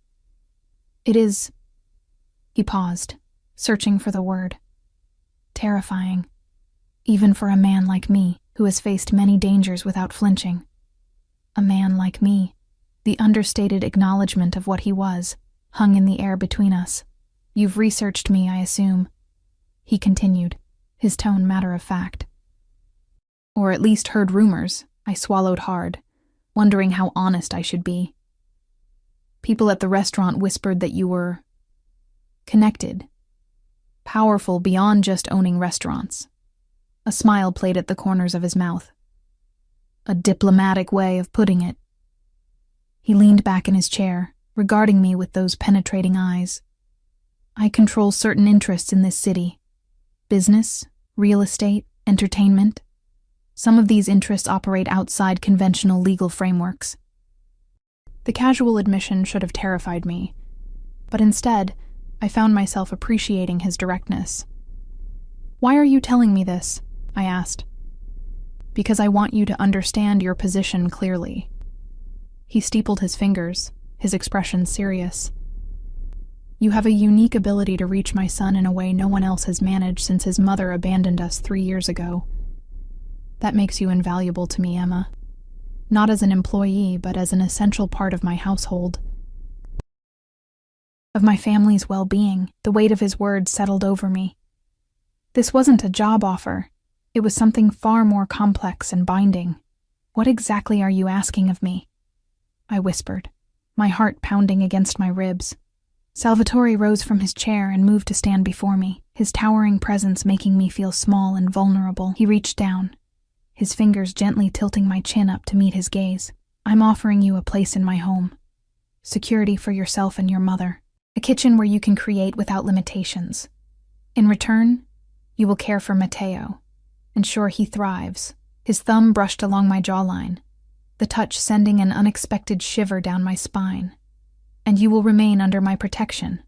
It is..." He paused, searching for the word. "Terrifying, even for a man like me, who has faced many dangers without flinching. A man like me." The understated acknowledgement of what he was hung in the air between us. "You've researched me, I assume," he continued, his tone matter of fact. "Or at least heard rumors." I swallowed hard, wondering how honest I should be. "People at the restaurant whispered that you were connected, powerful beyond just owning restaurants." A smile played at the corners of his mouth. "A diplomatic way of putting it." He leaned back in his chair, regarding me with those penetrating eyes. "I control certain interests in this city. Business, real estate, entertainment. Some of these interests operate outside conventional legal frameworks." The casual admission should have terrified me, but instead, I found myself appreciating his directness. "Why are you telling me this?" I asked. "Because I want you to understand your position clearly." He steepled his fingers, his expression serious. "You have a unique ability to reach my son in a way no one else has managed since his mother abandoned us 3 years ago. That makes you invaluable to me, Emma. Not as an employee, but as an essential part of my household, of my family's well-being." The weight of his words settled over me. This wasn't a job offer. It was something far more complex and binding. "What exactly are you asking of me?" I whispered, my heart pounding against my ribs. Salvatore rose from his chair and moved to stand before me, his towering presence making me feel small and vulnerable. He reached down, his fingers gently tilting my chin up to meet his gaze. "I'm offering you a place in my home. Security for yourself and your mother. A kitchen where you can create without limitations. In return, you will care for Matteo, ensure he thrives." His thumb brushed along my jawline, the touch sending an unexpected shiver down my spine. "And you will remain under my protection."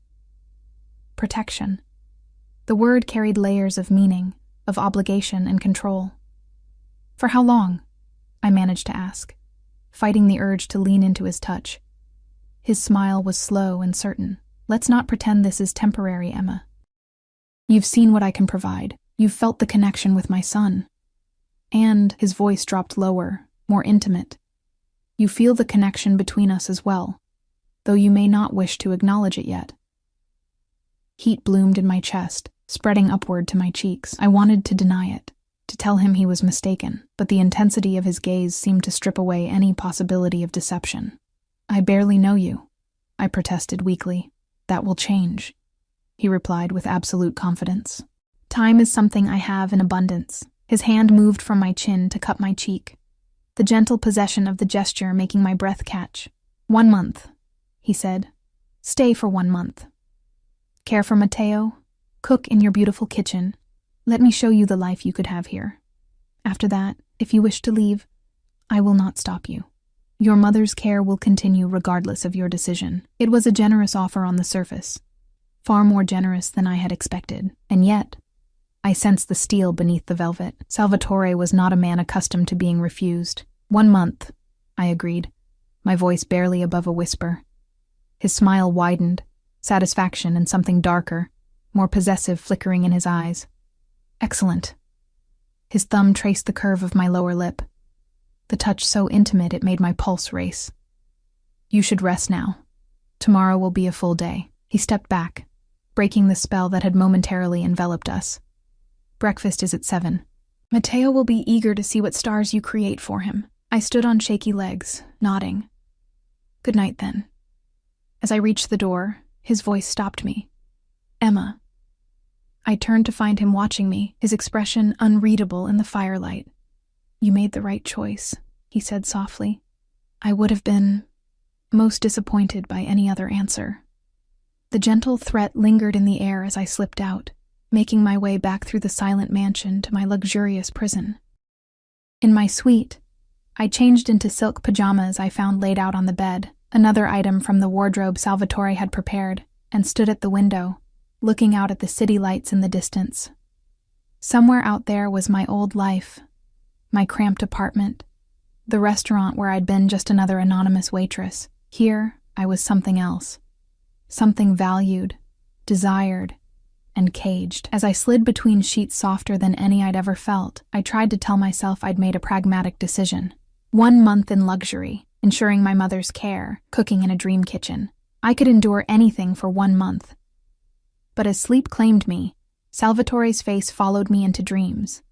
Protection. The word carried layers of meaning, of obligation and control. "For how long?" I managed to ask, fighting the urge to lean into his touch. His smile was slow and certain. "Let's not pretend this is temporary, Emma. You've seen what I can provide. You've felt the connection with my son. And," his voice dropped lower, more intimate, "you feel the connection between us as well, though you may not wish to acknowledge it yet." Heat bloomed in my chest, spreading upward to my cheeks. I wanted to deny it, to tell him he was mistaken, but the intensity of his gaze seemed to strip away any possibility of deception. "I barely know you," I protested weakly. "That will change," he replied with absolute confidence. "Time is something I have in abundance." His hand moved from my chin to cup my cheek, the gentle possession of the gesture making my breath catch. 1 month, he said. "Stay for 1 month. Care for Matteo, cook in your beautiful kitchen. Let me show you the life you could have here. After that, if you wish to leave, I will not stop you. Your mother's care will continue regardless of your decision." It was a generous offer on the surface, far more generous than I had expected, and yet I sensed the steel beneath the velvet. Salvatore was not a man accustomed to being refused. 1 month, I agreed, my voice barely above a whisper. His smile widened, satisfaction and something darker, more possessive flickering in his eyes. "Excellent." His thumb traced the curve of my lower lip, the touch so intimate it made my pulse race. "You should rest now. Tomorrow will be a full day." He stepped back, breaking the spell that had momentarily enveloped us. "Breakfast is at 7. Matteo will be eager to see what stars you create for him." I stood on shaky legs, nodding. "Good night, then." As I reached the door, his voice stopped me. "Emma." I turned to find him watching me, his expression unreadable in the firelight. "You made the right choice," he said softly. "I would have been most disappointed by any other answer." The gentle threat lingered in the air as I slipped out, making my way back through the silent mansion to my luxurious prison. In my suite, I changed into silk pajamas I found laid out on the bed, another item from the wardrobe Salvatore had prepared, and stood at the window, looking out at the city lights in the distance. Somewhere out there was my old life, my cramped apartment, the restaurant where I'd been just another anonymous waitress. Here, I was something else. Something valued, desired, and caged. As I slid between sheets softer than any I'd ever felt, I tried to tell myself I'd made a pragmatic decision. 1 month in luxury, ensuring my mother's care, cooking in a dream kitchen. I could endure anything for 1 month. But as sleep claimed me, Salvatore's face followed me into dreams.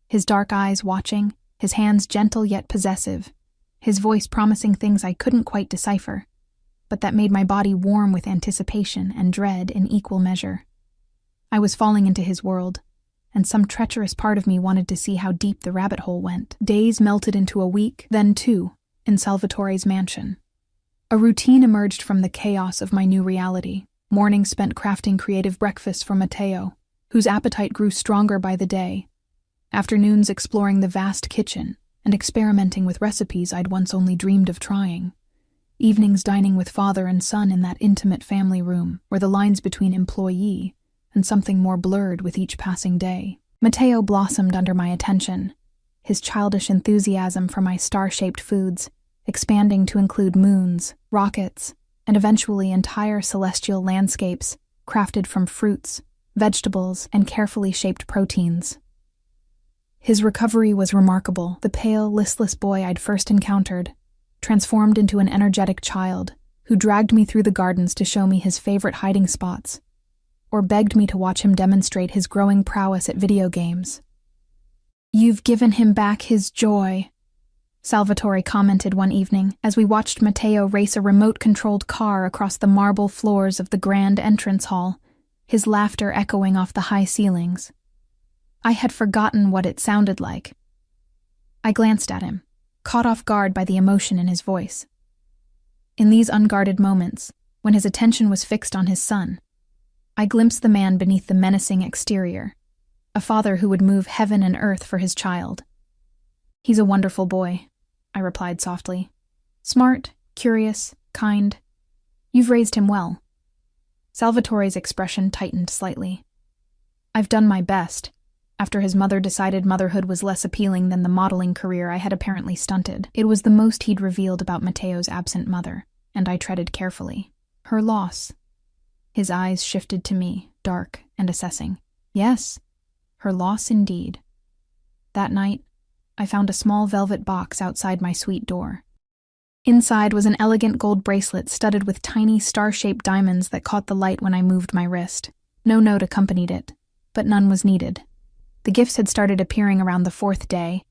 His dark eyes watching, his hands gentle yet possessive, his voice promising things I couldn't quite decipher, but that made my body warm with anticipation and dread in equal measure. I was falling into his world, and some treacherous part of me wanted to see how deep the rabbit hole went. Days melted into a week, then 2, in Salvatore's mansion. A routine emerged from the chaos of my new reality. Mornings spent crafting creative breakfasts for Matteo, whose appetite grew stronger by the day. Afternoons exploring the vast kitchen and experimenting with recipes I'd once only dreamed of trying. Evenings dining with father and son in that intimate family room, where the lines between employee and something more blurred with each passing day. Matteo blossomed under my attention, his childish enthusiasm for my star-shaped foods, expanding to include moons, rockets, and eventually entire celestial landscapes crafted from fruits, vegetables, and carefully shaped proteins. His recovery was remarkable. The pale, listless boy I'd first encountered transformed into an energetic child who dragged me through the gardens to show me his favorite hiding spots, or begged me to watch him demonstrate his growing prowess at video games. "You've given him back his joy," Salvatore commented one evening as we watched Matteo race a remote-controlled car across the marble floors of the grand entrance hall, his laughter echoing off the high ceilings. I had forgotten what it sounded like. I glanced at him, caught off guard by the emotion in his voice. In these unguarded moments, when his attention was fixed on his son, I glimpsed the man beneath the menacing exterior, a father who would move heaven and earth for his child. "He's a wonderful boy," I replied softly. "Smart, curious, kind. You've raised him well." Salvatore's expression tightened slightly. "I've done my best," after his mother decided motherhood was less appealing than the modeling career I had apparently stunted. It was the most he'd revealed about Matteo's absent mother, and I treaded carefully. "Her loss." His eyes shifted to me, dark and assessing. "Yes, her loss indeed." That night, I found a small velvet box outside my suite door. Inside was an elegant gold bracelet studded with tiny star-shaped diamonds that caught the light when I moved my wrist. No note accompanied it, but none was needed. The gifts had started appearing around the 4th day.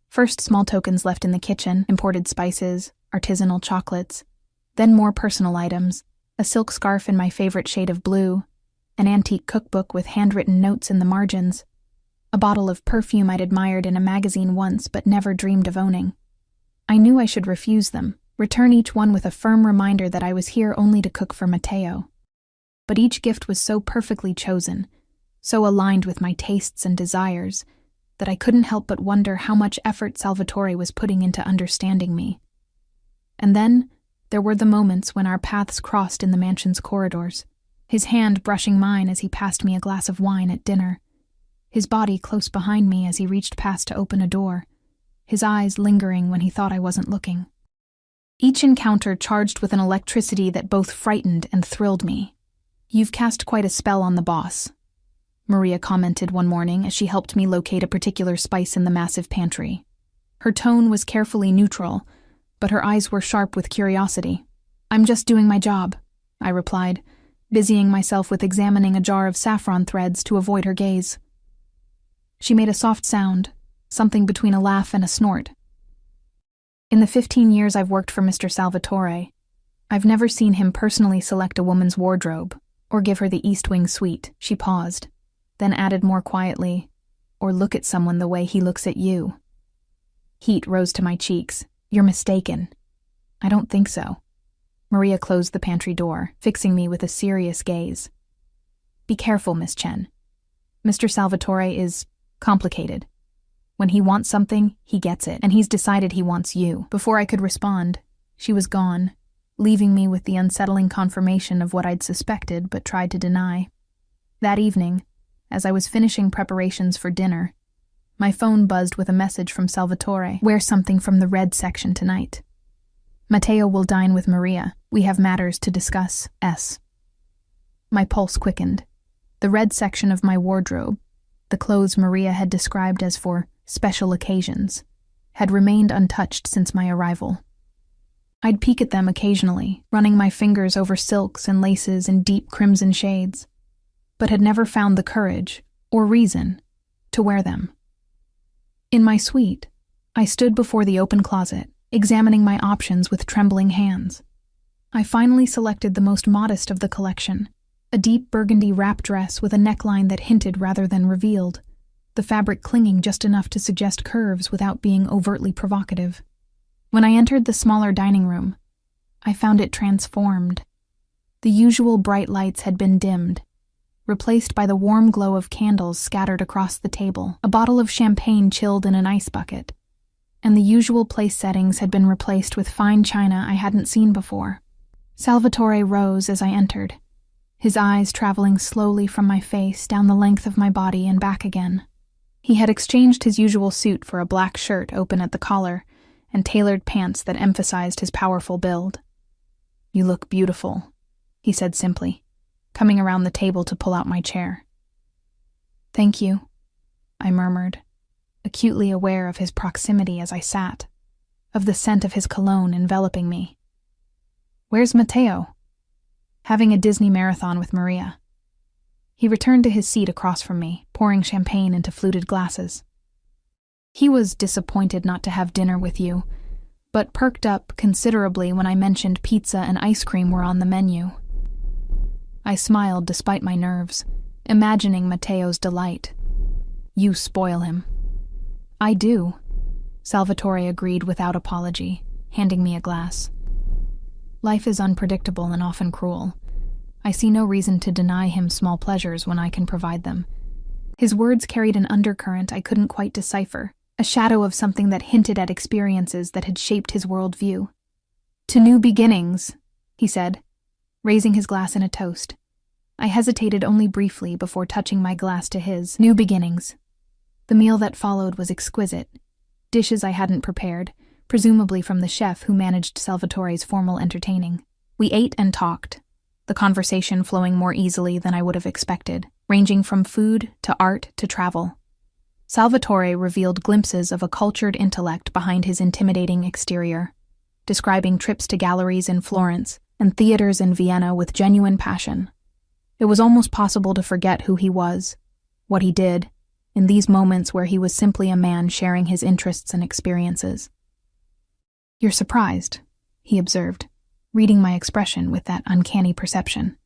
First small tokens left in the kitchen, imported spices, artisanal chocolates, then more personal items, a silk scarf in my favorite shade of blue, an antique cookbook with handwritten notes in the margins, a bottle of perfume I'd admired in a magazine once but never dreamed of owning. I knew I should refuse them, return each one with a firm reminder that I was here only to cook for Matteo. But each gift was so perfectly chosen, so aligned with my tastes and desires, that I couldn't help but wonder how much effort Salvatore was putting into understanding me. And then, there were the moments when our paths crossed in the mansion's corridors, his hand brushing mine as he passed me a glass of wine at dinner, his body close behind me as he reached past to open a door, his eyes lingering when he thought I wasn't looking. Each encounter charged with an electricity that both frightened and thrilled me. "You've cast quite a spell on the boss," Maria commented one morning as she helped me locate a particular spice in the massive pantry. Her tone was carefully neutral, but her eyes were sharp with curiosity. "I'm just doing my job," I replied, busying myself with examining a jar of saffron threads to avoid her gaze. She made a soft sound, something between a laugh and a snort. "In the 15 years I've worked for Mr. Salvatore, I've never seen him personally select a woman's wardrobe or give her the East Wing suite." She paused, then added more quietly, "or look at someone the way he looks at you." Heat rose to my cheeks. "You're mistaken." "I don't think so." Maria closed the pantry door, fixing me with a serious gaze. "Be careful, Miss Chen. Mr. Salvatore is complicated. When he wants something, he gets it, and he's decided he wants you. Before I could respond, she was gone, leaving me with the unsettling confirmation of what I'd suspected but tried to deny. That evening, as I was finishing preparations for dinner, my phone buzzed with a message from Salvatore. Wear something from the red section tonight. Matteo will dine with Maria. We have matters to discuss. S. My pulse quickened. The red section of my wardrobe, the clothes Maria had described as for special occasions, had remained untouched since my arrival. I'd peek at them occasionally, running my fingers over silks and laces in deep crimson shades, but had never found the courage, or reason, to wear them. In my suite, I stood before the open closet, examining my options with trembling hands. I finally selected the most modest of the collection, a deep burgundy wrap dress with a neckline that hinted rather than revealed, the fabric clinging just enough to suggest curves without being overtly provocative. When I entered the smaller dining room, I found it transformed. The usual bright lights had been dimmed, replaced by the warm glow of candles scattered across the table, a bottle of champagne chilled in an ice bucket, and the usual place settings had been replaced with fine china I hadn't seen before. Salvatore rose as I entered, his eyes traveling slowly from my face down the length of my body and back again. He had exchanged his usual suit for a black shirt open at the collar and tailored pants that emphasized his powerful build. "You look beautiful," he said simply, coming around the table to pull out my chair. "Thank you," I murmured, acutely aware of his proximity as I sat, of the scent of his cologne enveloping me. "Where's Matteo?" "Having a Disney marathon with Maria." He returned to his seat across from me, pouring champagne into fluted glasses. "He was disappointed not to have dinner with you, but perked up considerably when I mentioned pizza and ice cream were on the menu." I smiled despite my nerves, imagining Matteo's delight. "You spoil him." "I do," Salvatore agreed without apology, handing me a glass. "Life is unpredictable and often cruel. I see no reason to deny him small pleasures when I can provide them." His words carried an undercurrent I couldn't quite decipher, a shadow of something that hinted at experiences that had shaped his worldview. "To new beginnings," he said, raising his glass in a toast. I hesitated only briefly before touching my glass to his. New beginnings. The meal that followed was exquisite. Dishes I hadn't prepared, presumably from the chef who managed Salvatore's formal entertaining. We ate and talked, the conversation flowing more easily than I would have expected, ranging from food to art to travel. Salvatore revealed glimpses of a cultured intellect behind his intimidating exterior, describing trips to galleries in Florence and theaters in Vienna with genuine passion. It was almost possible to forget who he was, what he did, in these moments where he was simply a man sharing his interests and experiences. "You're surprised," he observed, reading my expression with that uncanny perception.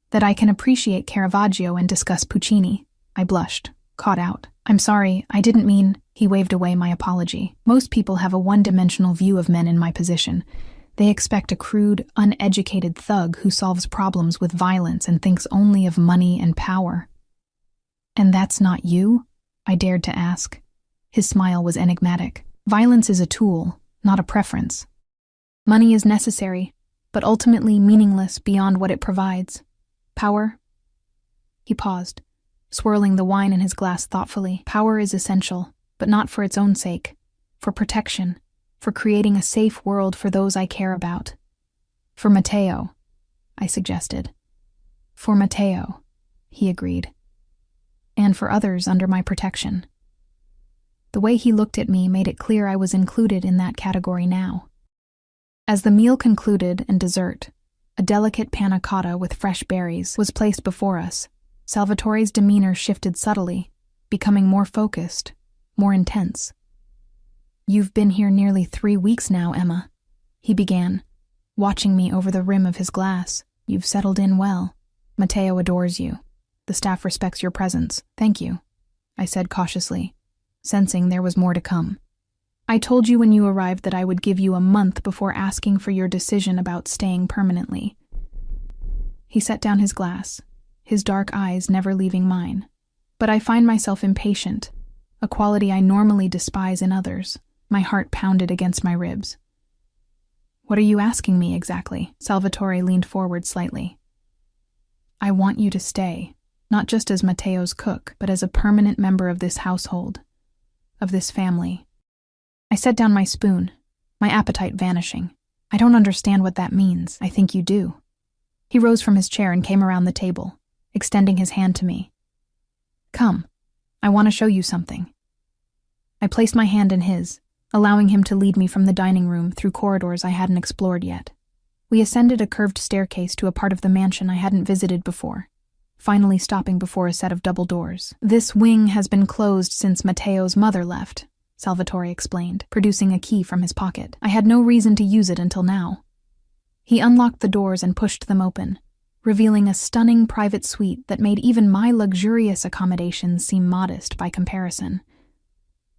"That I can appreciate Caravaggio and discuss Puccini." I blushed, caught out. "I'm sorry, I didn't mean—" He waved away my apology. "Most people have a one-dimensional view of men in my position. They expect a crude, uneducated thug who solves problems with violence and thinks only of money and power." "And that's not you?" I dared to ask. His smile was enigmatic. "Violence is a tool, not a preference. Money is necessary, but ultimately meaningless beyond what it provides. Power?" He paused, swirling the wine in his glass thoughtfully. "Power is essential, but not for its own sake. For protection, for creating a safe world for those I care about. For Matteo," I suggested. "For Matteo," he agreed. "And for others under my protection." The way he looked at me made it clear I was included in that category now. As the meal concluded and dessert, a delicate panna cotta with fresh berries, was placed before us, Salvatore's demeanor shifted subtly, becoming more focused, more intense. "You've been here nearly 3 weeks now, Emma," he began, watching me over the rim of his glass. "You've settled in well. Matteo adores you. The staff respects your presence." "Thank you," I said cautiously, sensing there was more to come. "I told you when you arrived that I would give you a month before asking for your decision about staying permanently." He set down his glass, his dark eyes never leaving mine. But I find myself impatient, a quality I normally despise in others. My heart pounded against my ribs. What are you asking me exactly? Salvatore leaned forward slightly. I want you to stay, not just as Matteo's cook, but as a permanent member of this household, of this family. I set down my spoon, my appetite vanishing. I don't understand what that means. I think you do. He rose from his chair and came around the table, extending his hand to me. Come, I want to show you something. I placed my hand in his, allowing him to lead me from the dining room through corridors I hadn't explored yet. We ascended a curved staircase to a part of the mansion I hadn't visited before, finally stopping before a set of double doors. This wing has been closed since Matteo's mother left, Salvatore explained, producing a key from his pocket. I had no reason to use it until now. He unlocked the doors and pushed them open, revealing a stunning private suite that made even my luxurious accommodations seem modest by comparison.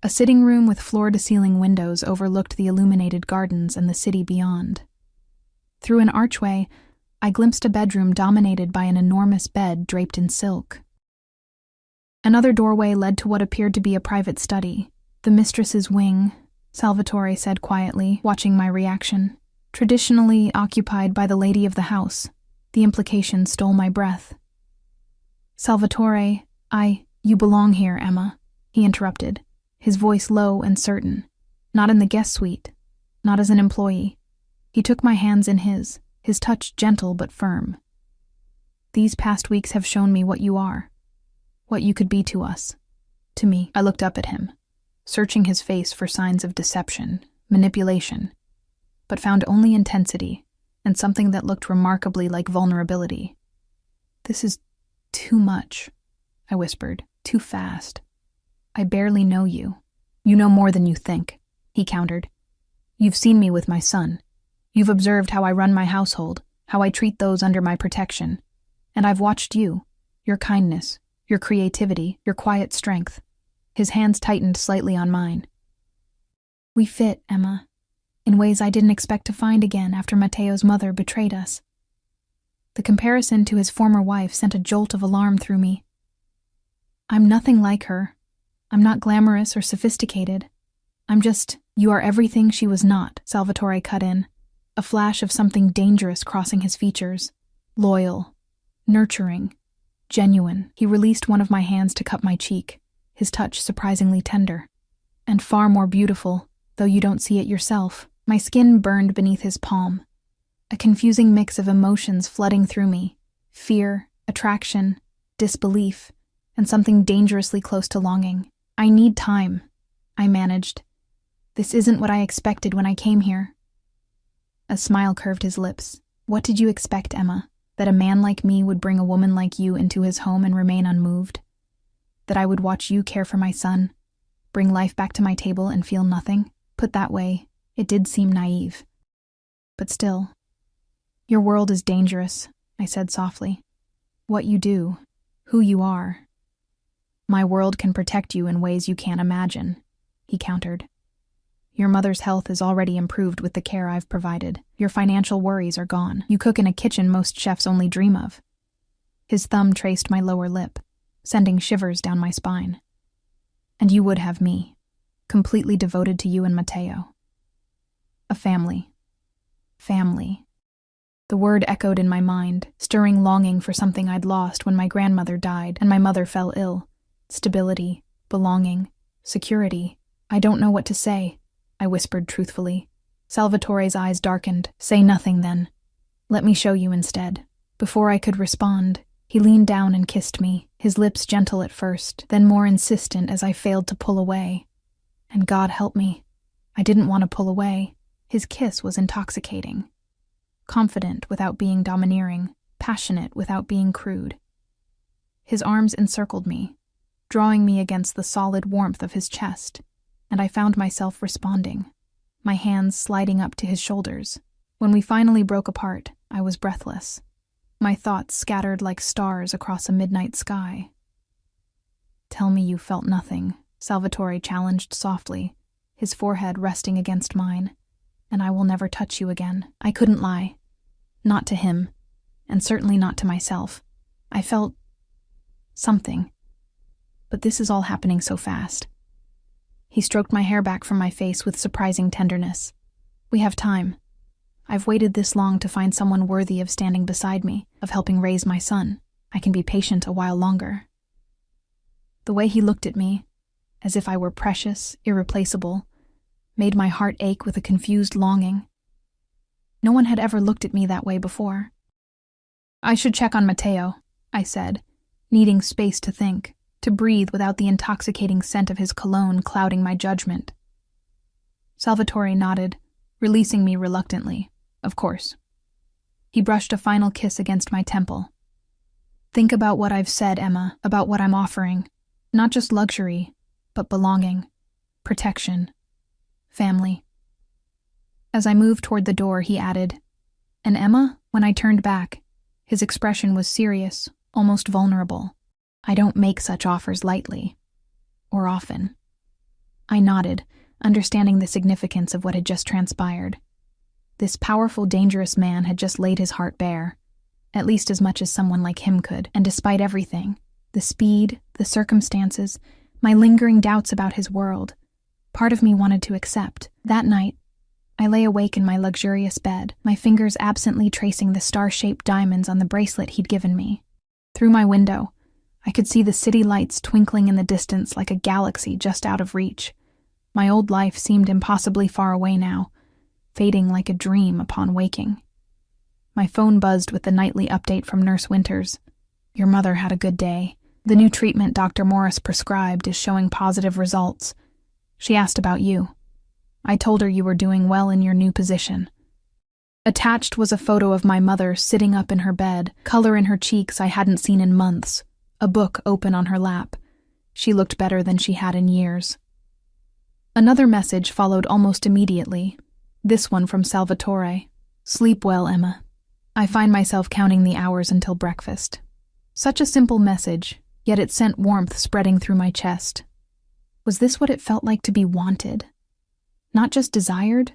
A sitting room with floor-to-ceiling windows overlooked the illuminated gardens and the city beyond. Through an archway, I glimpsed a bedroom dominated by an enormous bed draped in silk. Another doorway led to what appeared to be a private study, the mistress's wing, Salvatore said quietly, watching my reaction. Traditionally occupied by the lady of the house, the implication stole my breath. Salvatore, you belong here, Emma, he interrupted, his voice low and certain. Not in the guest suite, not as an employee. He took my hands in his touch gentle but firm. These past weeks have shown me what you are, what you could be to us, to me. I looked up at him, searching his face for signs of deception, manipulation, but found only intensity and something that looked remarkably like vulnerability. This is too much, I whispered, too fast. I barely know you. You know more than you think, he countered. You've seen me with my son. You've observed how I run my household, how I treat those under my protection. And I've watched you, your kindness, your creativity, your quiet strength. His hands tightened slightly on mine. We fit, Emma, in ways I didn't expect to find again after Matteo's mother betrayed us. The comparison to his former wife sent a jolt of alarm through me. I'm nothing like her. I'm not glamorous or sophisticated. You are everything she was not, Salvatore cut in, a flash of something dangerous crossing his features. Loyal, nurturing, genuine. He released one of my hands to cup my cheek, his touch surprisingly tender. And far more beautiful, though you don't see it yourself. My skin burned beneath his palm, a confusing mix of emotions flooding through me. Fear, attraction, disbelief, and something dangerously close to longing. I need time, I managed. This isn't what I expected when I came here. A smile curved his lips. What did you expect, Emma? That a man like me would bring a woman like you into his home and remain unmoved? That I would watch you care for my son, bring life back to my table and feel nothing? Put that way, it did seem naive. But still, your world is dangerous, I said softly. What you do, who you are. My world can protect you in ways you can't imagine, he countered. Your mother's health is already improved with the care I've provided. Your financial worries are gone. You cook in a kitchen most chefs only dream of. His thumb traced my lower lip, sending shivers down my spine. And you would have me, completely devoted to you and Matteo. A family. Family. The word echoed in my mind, stirring longing for something I'd lost when my grandmother died and my mother fell ill. Stability, belonging, security. I don't know what to say, I whispered truthfully. Salvatore's eyes darkened. Say nothing then. Let me show you instead. Before I could respond, he leaned down and kissed me, his lips gentle at first, then more insistent as I failed to pull away. And God help me, I didn't want to pull away. His kiss was intoxicating. Confident without being domineering, passionate without being crude. His arms encircled me, drawing me against the solid warmth of his chest, and I found myself responding, my hands sliding up to his shoulders. When we finally broke apart, I was breathless, my thoughts scattered like stars across a midnight sky. Tell me you felt nothing, Salvatore challenged softly, his forehead resting against mine, and I will never touch you again. I couldn't lie. Not to him, and certainly not to myself. I felt something. but this is all happening so fast. He stroked my hair back from my face with surprising tenderness. We have time. I've waited this long to find someone worthy of standing beside me, of helping raise my son. I can be patient a while longer. The way he looked at me, as if I were precious, irreplaceable, made my heart ache with a confused longing. No one had ever looked at me that way before. I should check on Matteo, I said, needing space to think, to breathe without the intoxicating scent of his cologne clouding my judgment. Salvatore nodded, releasing me reluctantly. Of course. He brushed a final kiss against my temple. Think about what I've said, Emma, about what I'm offering. Not just luxury, but belonging, protection, family. As I moved toward the door, he added, and Emma, when I turned back, his expression was serious, almost vulnerable. I don't make such offers lightly, or often. I nodded, understanding the significance of what had just transpired. This powerful, dangerous man had just laid his heart bare, at least as much as someone like him could, and despite everything, the speed, the circumstances, my lingering doubts about his world, part of me wanted to accept. That night, I lay awake in my luxurious bed, my fingers absently tracing the star-shaped diamonds on the bracelet he'd given me. Through my window, I could see the city lights twinkling in the distance like a galaxy just out of reach. My old life seemed impossibly far away now, fading like a dream upon waking. My phone buzzed with the nightly update from Nurse Winters. Your mother had a good day. The new treatment Dr. Morris prescribed is showing positive results. She asked about you. I told her you were doing well in your new position. Attached was a photo of my mother sitting up in her bed, color in her cheeks I hadn't seen in months, a book open on her lap. She looked better than she had in years. Another message followed almost immediately, this one from Salvatore. Sleep well, Emma. I find myself counting the hours until breakfast. Such a simple message, yet it sent warmth spreading through my chest. Was this what it felt like to be wanted? Not just desired,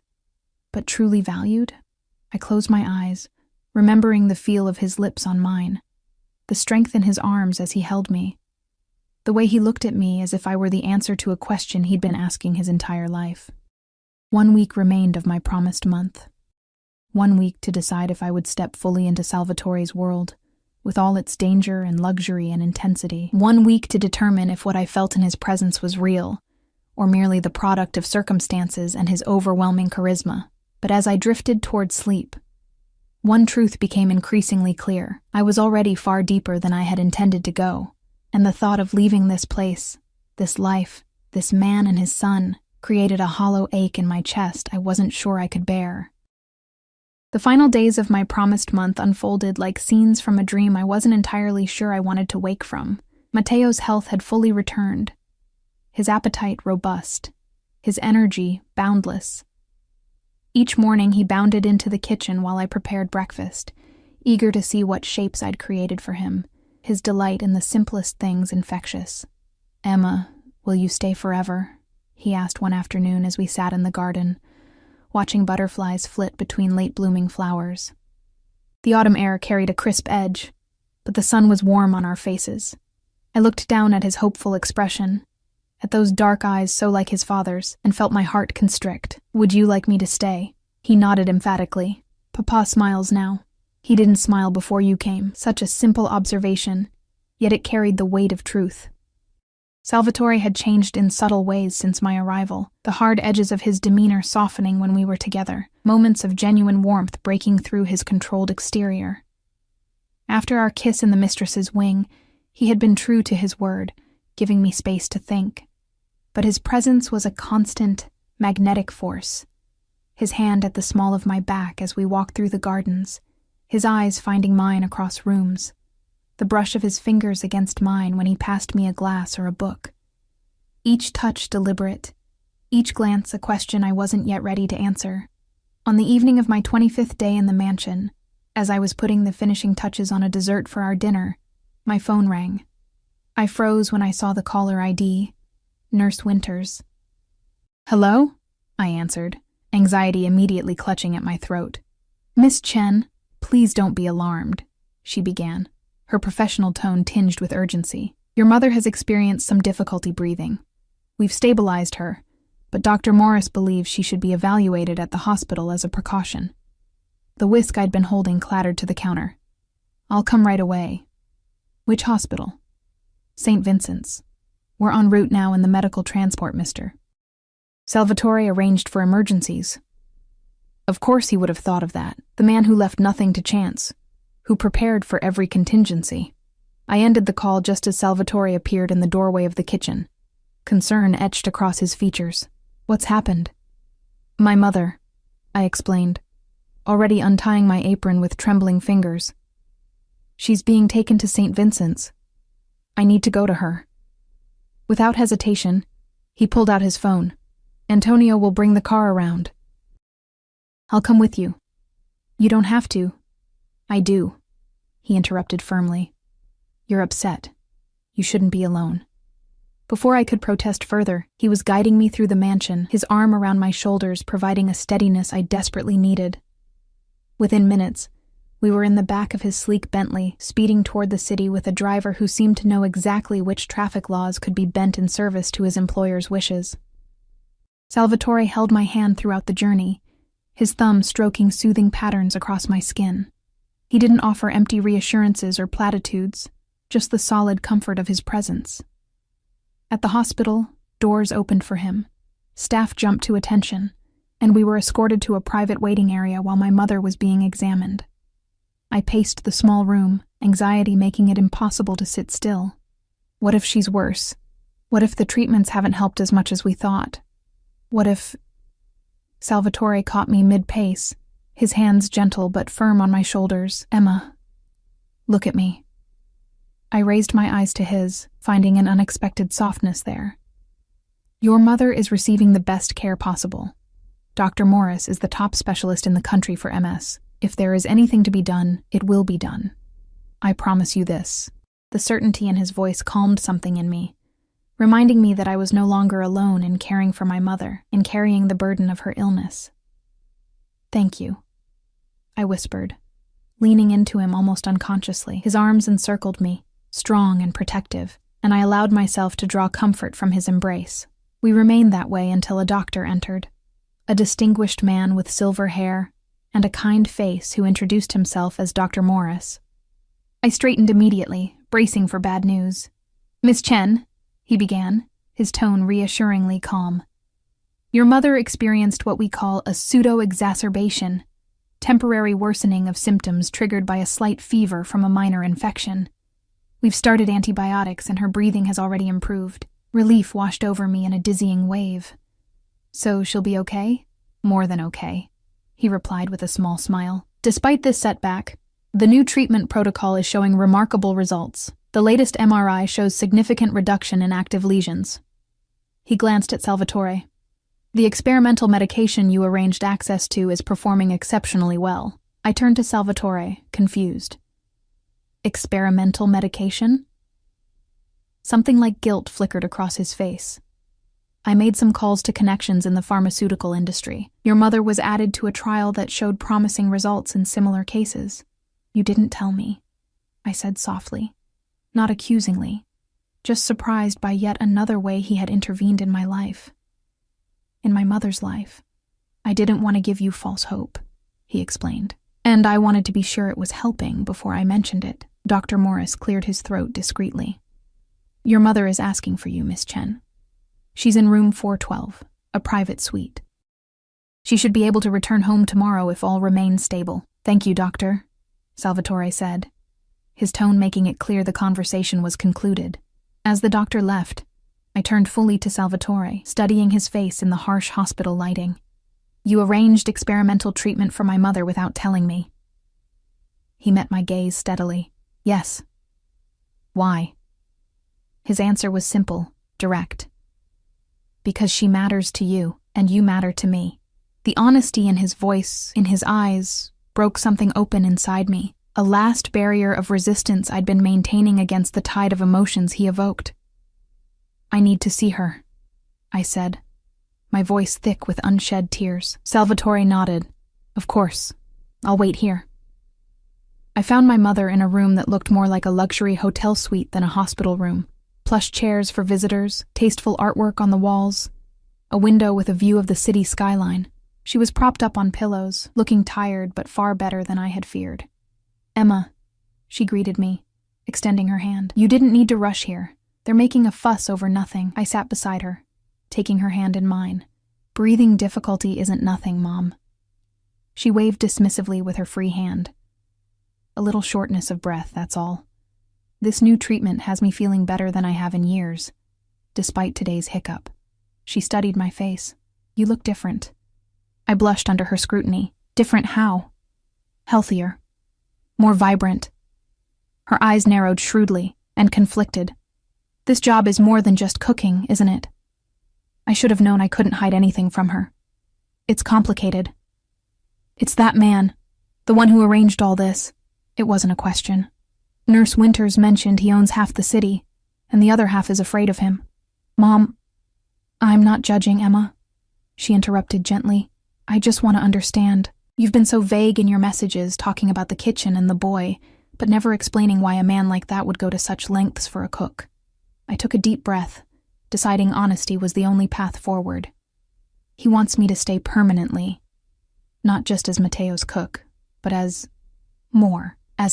but truly valued? I closed my eyes, remembering the feel of his lips on mine, the strength in his arms as he held me, the way he looked at me as if I were the answer to a question he'd been asking his entire life. 1 week remained of my promised month. 1 week to decide if I would step fully into Salvatore's world, with all its danger and luxury and intensity. 1 week to determine if what I felt in his presence was real, or merely the product of circumstances and his overwhelming charisma. But as I drifted toward sleep, one truth became increasingly clear. I was already far deeper than I had intended to go, and the thought of leaving this place, this life, this man and his son, created a hollow ache in my chest I wasn't sure I could bear. The final days of my promised month unfolded like scenes from a dream I wasn't entirely sure I wanted to wake from. Matteo's health had fully returned, his appetite robust, his energy boundless. Each morning he bounded into the kitchen while I prepared breakfast, eager to see what shapes I'd created for him, his delight in the simplest things infectious. Emma, will you stay forever? He asked one afternoon as we sat in the garden, watching butterflies flit between late-blooming flowers. The autumn air carried a crisp edge, but the sun was warm on our faces. I looked down at his hopeful expression, at those dark eyes so like his father's, and felt my heart constrict. Would you like me to stay? He nodded emphatically. Papa smiles now. He didn't smile before you came. Such a simple observation, yet it carried the weight of truth. Salvatore had changed in subtle ways since my arrival, the hard edges of his demeanor softening when we were together, moments of genuine warmth breaking through his controlled exterior. After our kiss in the mistress's wing, he had been true to his word, giving me space to think. But his presence was a constant, magnetic force. His hand at the small of my back as we walked through the gardens, his eyes finding mine across rooms, the brush of his fingers against mine when he passed me a glass or a book. Each touch deliberate, each glance a question I wasn't yet ready to answer. On the evening of my 25th day in the mansion, as I was putting the finishing touches on a dessert for our dinner, my phone rang. I froze when I saw the caller ID, Nurse Winters. Hello? I answered, anxiety immediately clutching at my throat. Miss Chen, please don't be alarmed, she began, her professional tone tinged with urgency. Your mother has experienced some difficulty breathing. We've stabilized her, but Dr. Morris believes she should be evaluated at the hospital as a precaution. The whisk I'd been holding clattered to the counter. I'll come right away. Which hospital? St. Vincent's. We're en route now in the medical transport, mister. Salvatore arranged for emergencies. Of course he would have thought of that. The man who left nothing to chance, who prepared for every contingency. I ended the call just as Salvatore appeared in the doorway of the kitchen. Concern etched across his features. What's happened? My mother, I explained, already untying my apron with trembling fingers. She's being taken to St. Vincent's. I need to go to her. Without hesitation, he pulled out his phone. Antonio will bring the car around. I'll come with you. You don't have to. I do, he interrupted firmly. You're upset. You shouldn't be alone. Before I could protest further, he was guiding me through the mansion, his arm around my shoulders, providing a steadiness I desperately needed. Within minutes, we were in the back of his sleek Bentley, speeding toward the city with a driver who seemed to know exactly which traffic laws could be bent in service to his employer's wishes. Salvatore held my hand throughout the journey, his thumb stroking soothing patterns across my skin. He didn't offer empty reassurances or platitudes, just the solid comfort of his presence. At the hospital, doors opened for him. Staff jumped to attention, and we were escorted to a private waiting area while my mother was being examined. I paced the small room, anxiety making it impossible to sit still. What if she's worse? What if the treatments haven't helped as much as we thought? What if... Salvatore caught me mid-pace, his hands gentle but firm on my shoulders. Emma, look at me. I raised my eyes to his, finding an unexpected softness there. Your mother is receiving the best care possible. Dr. Morris is the top specialist in the country for MS. If there is anything to be done, it will be done. I promise you this. The certainty in his voice calmed something in me, reminding me that I was no longer alone in caring for my mother, in carrying the burden of her illness. Thank you, I whispered, leaning into him almost unconsciously. His arms encircled me, strong and protective, and I allowed myself to draw comfort from his embrace. We remained that way until a doctor entered, a distinguished man with silver hair and a kind face who introduced himself as Dr. Morris. I straightened immediately, bracing for bad news. Miss Chen, he began, his tone reassuringly calm. Your mother experienced what we call a pseudo-exacerbation, temporary worsening of symptoms triggered by a slight fever from a minor infection. We've started antibiotics and her breathing has already improved. Relief washed over me in a dizzying wave. So she'll be okay? More than okay, he replied with a small smile. Despite this setback, the new treatment protocol is showing remarkable results. The latest MRI shows significant reduction in active lesions. He glanced at Salvatore. The experimental medication you arranged access to is performing exceptionally well. I turned to Salvatore, confused. Experimental medication? Something like guilt flickered across his face. I made some calls to connections in the pharmaceutical industry. Your mother was added to a trial that showed promising results in similar cases. You didn't tell me, I said softly, not accusingly, just surprised by yet another way he had intervened in my life. In my mother's life. I didn't want to give you false hope, he explained. And I wanted to be sure it was helping before I mentioned it. Dr. Morris cleared his throat discreetly. Your mother is asking for you, Miss Chen. She's in room 412, a private suite. She should be able to return home tomorrow if all remains stable. Thank you, doctor, Salvatore said, his tone making it clear the conversation was concluded. As the doctor left, I turned fully to Salvatore, studying his face in the harsh hospital lighting. You arranged experimental treatment for my mother without telling me. He met my gaze steadily. Yes. Why? His answer was simple, direct. Because she matters to you, and you matter to me. The honesty in his voice, in his eyes, broke something open inside me, a last barrier of resistance I'd been maintaining against the tide of emotions he evoked. I need to see her, I said, my voice thick with unshed tears. Salvatore nodded. Of course. I'll wait here. I found my mother in a room that looked more like a luxury hotel suite than a hospital room. Plush chairs for visitors, tasteful artwork on the walls, a window with a view of the city skyline. She was propped up on pillows, looking tired but far better than I had feared. "Emma," she greeted me, extending her hand. "You didn't need to rush here. They're making a fuss over nothing." I sat beside her, taking her hand in mine. "Breathing difficulty isn't nothing, Mom." She waved dismissively with her free hand. "A little shortness of breath, that's all. This new treatment has me feeling better than I have in years, despite today's hiccup." She studied my face. "You look different." I blushed under her scrutiny. "Different how?" "Healthier. More vibrant." Her eyes narrowed shrewdly and conflicted. "This job is more than just cooking, isn't it?" I should have known I couldn't hide anything from her. "It's complicated. It's that man, the one who arranged all this." It wasn't a question. "Nurse Winters mentioned he owns half the city, and the other half is afraid of him." "Mom, I'm not judging, Emma," she interrupted gently. "I just want to understand. You've been so vague in your messages, talking about the kitchen and the boy, but never explaining why a man like that would go to such lengths for a cook." I took a deep breath, deciding honesty was the only path forward. "He wants me to stay permanently, not just as Mateo's cook, but as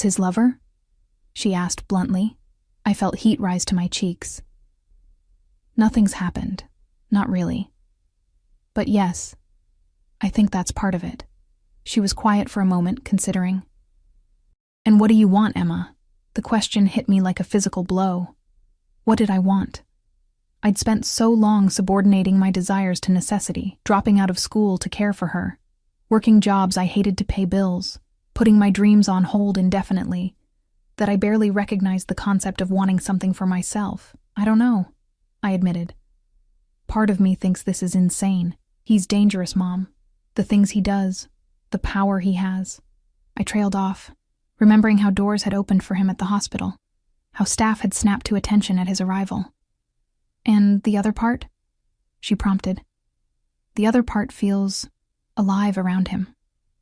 his lover?" she asked bluntly. I felt heat rise to my cheeks. "Nothing's happened. Not really. But yes, I think that's part of it." She was quiet for a moment, considering. "And what do you want, Emma?" The question hit me like a physical blow. What did I want? I'd spent so long subordinating my desires to necessity, dropping out of school to care for her, working jobs I hated to pay bills, putting my dreams on hold indefinitely, that I barely recognized the concept of wanting something for myself. "I don't know," I admitted. "Part of me thinks this is insane. He's dangerous, Mom. The things he does, the power he has." I trailed off, remembering how doors had opened for him at the hospital, how staff had snapped to attention at his arrival. "And the other part?" she prompted. "The other part feels alive around him,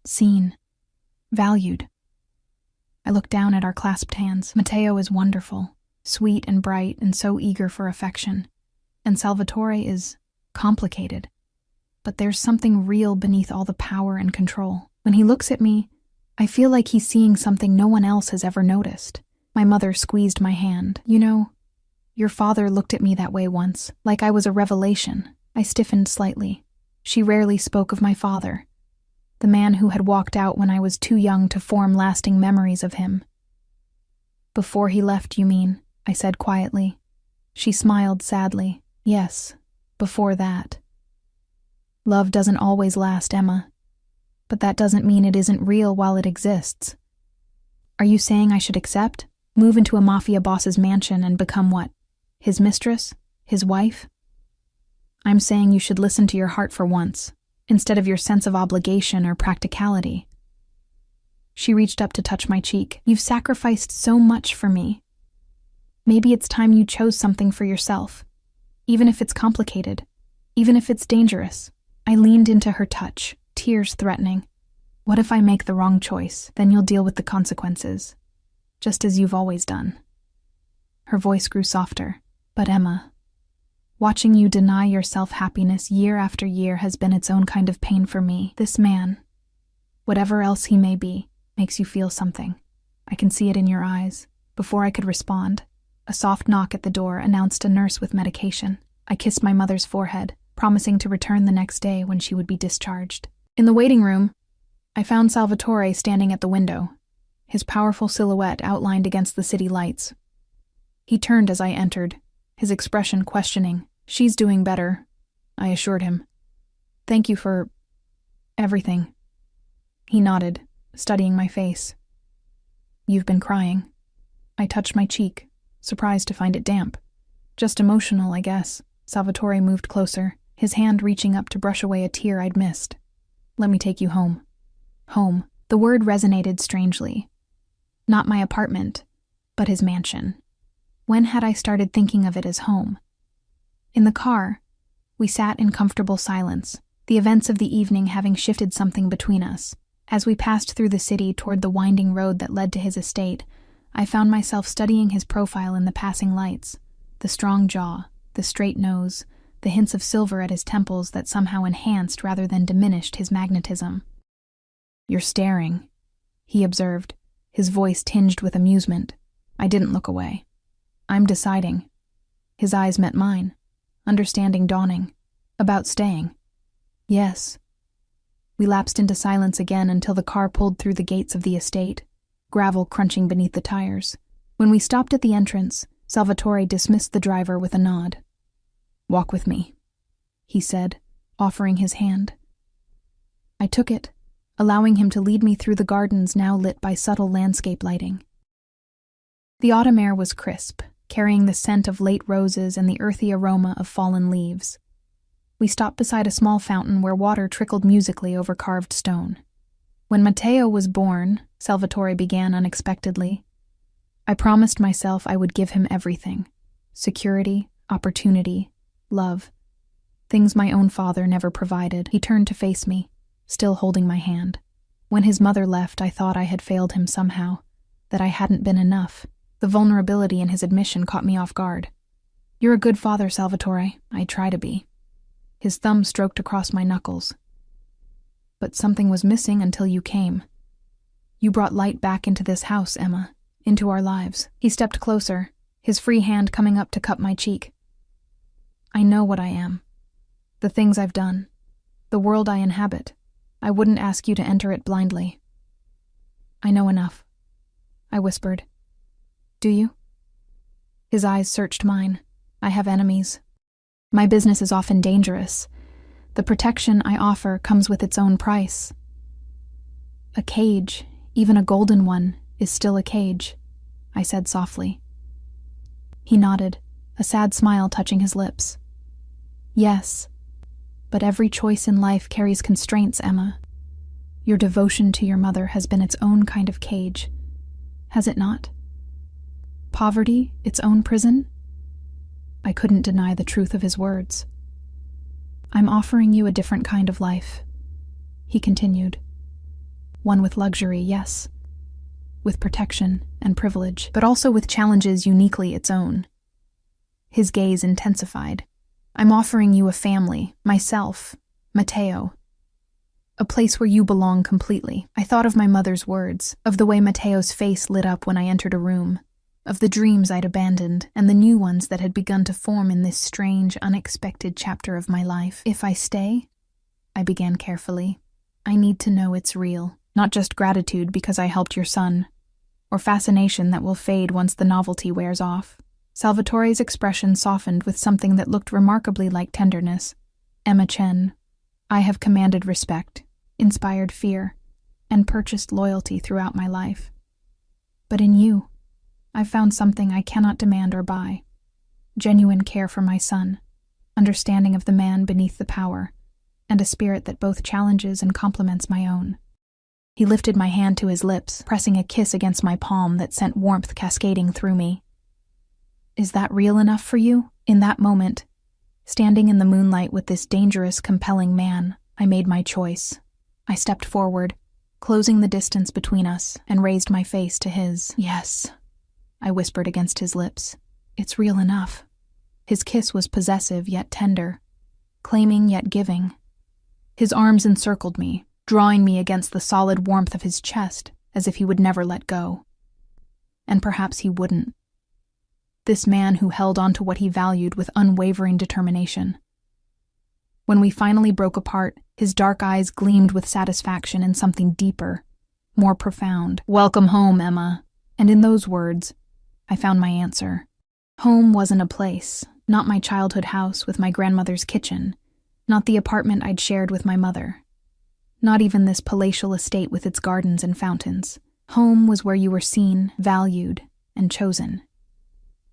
seen, valued." I looked down at our clasped hands. "Mateo is wonderful, sweet and bright and so eager for affection. And Salvatore is complicated. But there's something real beneath all the power and control. When he looks at me, I feel like he's seeing something no one else has ever noticed." My mother squeezed my hand. "You know, your father looked at me that way once, like I was a revelation." I stiffened slightly. She rarely spoke of my father, the man who had walked out when I was too young to form lasting memories of him. "Before he left, you mean?" I said quietly. She smiled sadly. "Yes, before that." Love doesn't always last, Emma. But that doesn't mean it isn't real while it exists. Are you saying I should accept? Move into a Mafia boss's mansion and become what? His mistress? His wife? I'm saying you should listen to your heart for once, instead of your sense of obligation or practicality. She reached up to touch my cheek. "You've sacrificed so much for me. Maybe it's time you chose something for yourself, even if it's complicated, even if it's dangerous." I leaned into her touch, tears threatening. "What if I make the wrong choice? Then you'll deal with the consequences, just as you've always done." Her voice grew softer. "But Emma, watching you deny yourself happiness year after year has been its own kind of pain for me. This man, whatever else he may be, makes you feel something. I can see it in your eyes." Before I could respond, a soft knock at the door announced a nurse with medication. I kissed my mother's forehead, promising to return the next day when she would be discharged. In the waiting room, I found Salvatore standing at the window, his powerful silhouette outlined against the city lights. He turned as I entered, his expression questioning. "She's doing better," I assured him. "Thank you for everything." He nodded, studying my face. "You've been crying." I touched my cheek, surprised to find it damp. "Just emotional, I guess." Salvatore moved closer, his hand reaching up to brush away a tear I'd missed. "Let me take you home." Home. The word resonated strangely. Not my apartment, but his mansion. When had I started thinking of it as home? In the car, we sat in comfortable silence, the events of the evening having shifted something between us. As we passed through the city toward the winding road that led to his estate, I found myself studying his profile in the passing lights. The strong jaw, the straight nose, the hints of silver at his temples that somehow enhanced rather than diminished his magnetism. "You're staring," he observed, his voice tinged with amusement. I didn't look away. "I'm deciding." His eyes met mine, understanding dawning. "About staying." "Yes." We lapsed into silence again until the car pulled through the gates of the estate, gravel crunching beneath the tires. When we stopped at the entrance, Salvatore dismissed the driver with a nod. "Walk with me," he said, offering his hand. I took it, allowing him to lead me through the gardens now lit by subtle landscape lighting. The autumn air was crisp, carrying the scent of late roses and the earthy aroma of fallen leaves. We stopped beside a small fountain where water trickled musically over carved stone. "When Matteo was born," Salvatore began unexpectedly, "I promised myself I would give him everything: security, opportunity, love. Things my own father never provided." He turned to face me, still holding my hand. "When his mother left, I thought I had failed him somehow, that I hadn't been enough." The vulnerability in his admission caught me off guard. "You're a good father, Salvatore. I try to be." His thumb stroked across my knuckles. "But something was missing until you came. You brought light back into this house, Emma, into our lives." He stepped closer, his free hand coming up to cup my cheek. "I know what I am. The things I've done. The world I inhabit. I wouldn't ask you to enter it blindly." "I know enough," I whispered. "Do you?" His eyes searched mine. "I have enemies. My business is often dangerous. The protection I offer comes with its own price. A cage, even a golden one, is still a cage," I said softly. He nodded, a sad smile touching his lips. "Yes, but every choice in life carries constraints, Emma. Your devotion to your mother has been its own kind of cage, has it not? Poverty, its own prison?" I couldn't deny the truth of his words. "I'm offering you a different kind of life," he continued. "One with luxury, yes, with protection and privilege, but also with challenges uniquely its own." His gaze intensified. "I'm offering you a family, myself, Matteo. A place where you belong completely." I thought of my mother's words, of the way Matteo's face lit up when I entered a room, of the dreams I'd abandoned and the new ones that had begun to form in this strange, unexpected chapter of my life. "If I stay," I began carefully, "I need to know it's real, not just gratitude because I helped your son, or fascination that will fade once the novelty wears off." Salvatore's expression softened with something that looked remarkably like tenderness. "Emma Chen, I have commanded respect, inspired fear, and purchased loyalty throughout my life. But in you, I've found something I cannot demand or buy: genuine care for my son, understanding of the man beneath the power, and a spirit that both challenges and complements my own." He lifted my hand to his lips, pressing a kiss against my palm that sent warmth cascading through me. "Is that real enough for you?" In that moment, standing in the moonlight with this dangerous, compelling man, I made my choice. I stepped forward, closing the distance between us, and raised my face to his. "Yes," I whispered against his lips. "It's real enough." His kiss was possessive yet tender, claiming yet giving. His arms encircled me, drawing me against the solid warmth of his chest, as if he would never let go. And perhaps he wouldn't. This man who held on to what he valued with unwavering determination. When we finally broke apart, his dark eyes gleamed with satisfaction in something deeper, more profound. "Welcome home, Emma." And in those words, I found my answer. Home wasn't a place, not my childhood house with my grandmother's kitchen, not the apartment I'd shared with my mother, not even this palatial estate with its gardens and fountains. Home was where you were seen, valued, and chosen.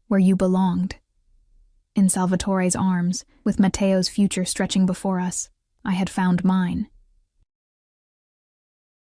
Where you belonged. In Salvatore's arms, with Matteo's future stretching before us, I had found mine.